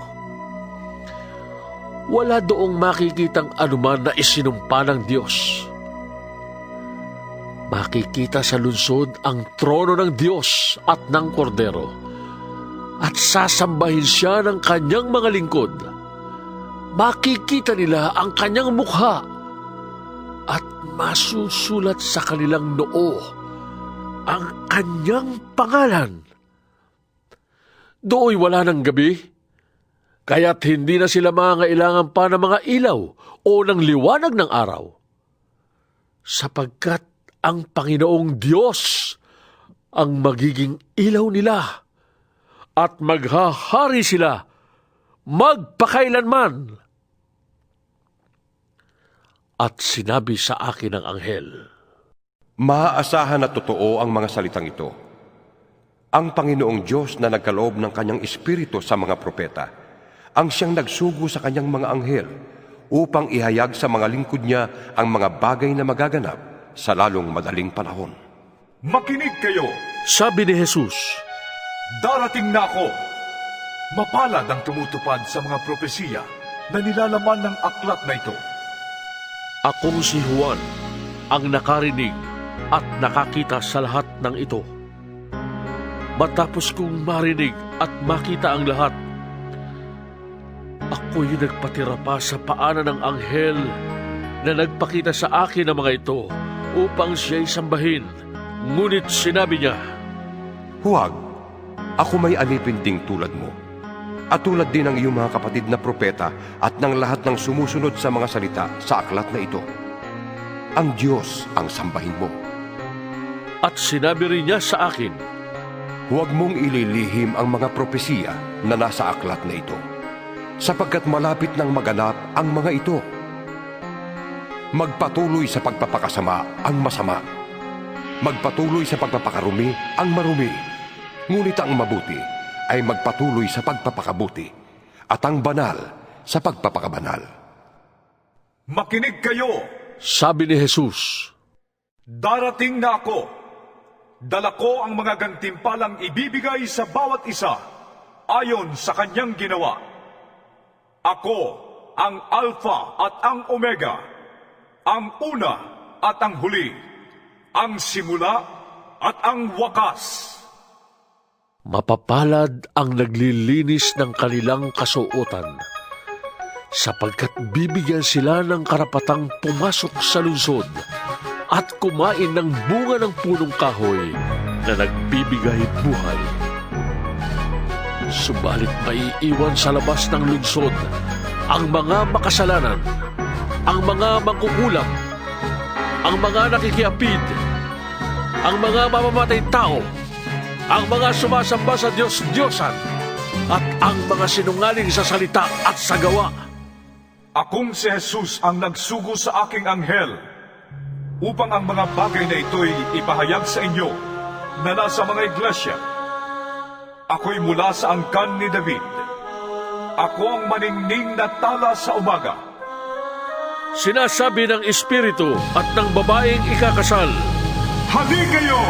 Wala doong makikitang anuman na isinumpa ng Diyos. Makikita sa lungsod ang trono ng Diyos at ng Kordero at sasambahin siya ng kanyang mga lingkod. Makikita nila ang kanyang mukha at masusulat sa kanilang noo ang kanyang pangalan. Dooy wala ng gabi, kaya't hindi na sila mangailangan pa ng mga ilaw o ng liwanag ng araw. Sapagkat ang Panginoong Diyos ang magiging ilaw nila at maghahari sila magpakailanman. At sinabi sa akin ng anghel, Maaasahan na totoo ang mga salitang ito. Ang Panginoong Diyos na nagkaloob ng kanyang espiritu sa mga propeta, ang siyang nagsugo sa kanyang mga anghel upang ihayag sa mga lingkod niya ang mga bagay na magaganap sa lalong madaling panahon. Makinig kayo! Sabi ni Jesus, Darating na ako! Mapalad ang tumutupad sa mga propesiya na nilalaman ng aklat na ito. Akong si Juan, ang nakarinig at nakakita sa lahat ng ito. Matapos kong marinig at makita ang lahat, ako'y nagpatira pa sa paanan ng anghel na nagpakita sa akin ng mga ito upang siya'y sambahin. Ngunit sinabi niya, Huwag, ako may alipin ding tulad mo. At tulad din ng iyong mga kapatid na propeta at ng lahat ng sumusunod sa mga salita sa aklat na ito. Ang Diyos ang sambahin mo. At sinabi rin niya sa akin, Huwag mong ililihim ang mga propesiya na nasa aklat na ito, sapagkat malapit nang maganap ang mga ito. Magpatuloy sa pagpapakasama ang masama. Magpatuloy sa pagpapakarumi ang marumi. Ngunit ang mabuti ay magpatuloy sa pagpapakabuti at ang banal sa pagpapakabanal. Makinig kayo! Sabi ni Jesus, Darating na ako. Dala ko ang mga gantimpalang ibibigay sa bawat isa ayon sa kanyang ginawa. Ako ang Alpha at ang Omega, ang una at ang huli, ang simula at ang wakas. Mapapalad ang naglilinis ng kanilang kasuotan, sapagkat bibigyan sila ng karapatang pumasok sa lungsod at kumain ng bunga ng punong kahoy na nagbibigay buhay. Subalit maiiwan sa labas ng lungsod ang mga makasalanan, ang mga mangkukulam, ang mga nakikiapid, ang mga mamamatay tao, ang mga sumasamba sa Diyos-Diyosan, at ang mga sinungaling sa salita at sa gawa. Akong si Jesus ang nagsugo sa aking anghel upang ang mga bagay na ito'y ipahayag sa inyo na nasa mga iglesia. Ako'y mula sa angkan ni David. Ako ang maningning na tala sa umaga. Sinasabi ng Espiritu at ng babaeng ikakasal, Hali kayo!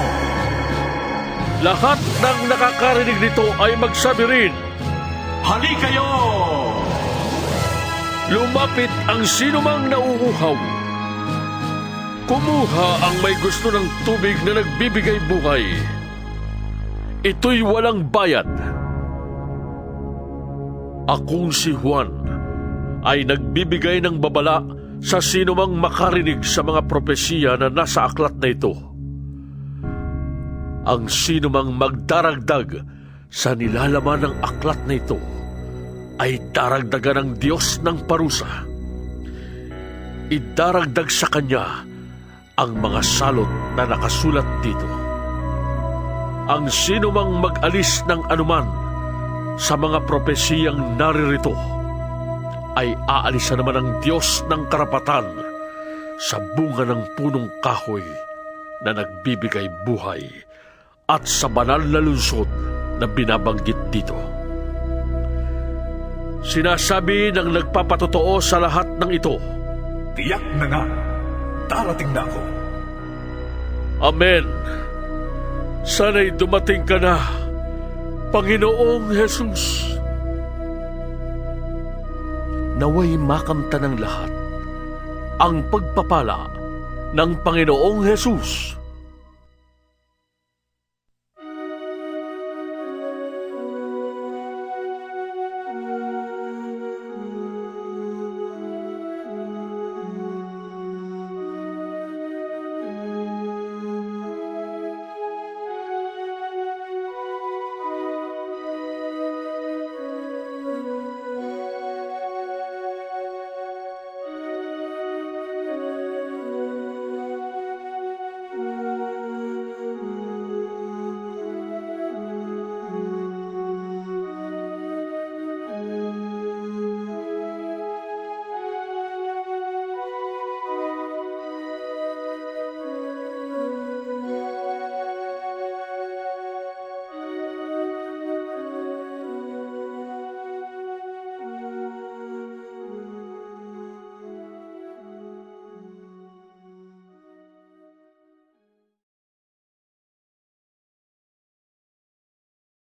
Lahat ng nakakarinig nito ay magsabi rin, Hali kayo! Lumapit ang sinumang nauuhaw. Kumuha ang may gusto ng tubig na nagbibigay buhay. Ito'y walang bayad. Akong si Juan ay nagbibigay ng babala sa sinumang makarinig sa mga propesiya na nasa aklat na ito. Ang sinumang magdaragdag sa nilalaman ng aklat na ito ay daragdagan ng Diyos ng parusa. Idaragdag sa Kanya ang mga salot na nakasulat dito. Ang sinumang mag-alis ng anuman sa mga propesiyang naririto ay aalisan naman ng Diyos ng karapatan sa bunga ng punong kahoy na nagbibigay buhay at sa banal na lungsod na binabanggit dito. Sinasabi ng nagpapatotoo sa lahat ng ito, Tiyak na nga, darating na ako. Amen. Sana'y dumating ka na, Panginoong Jesus. Naway makamta ng lahat ang pagpapala ng Panginoong Jesus.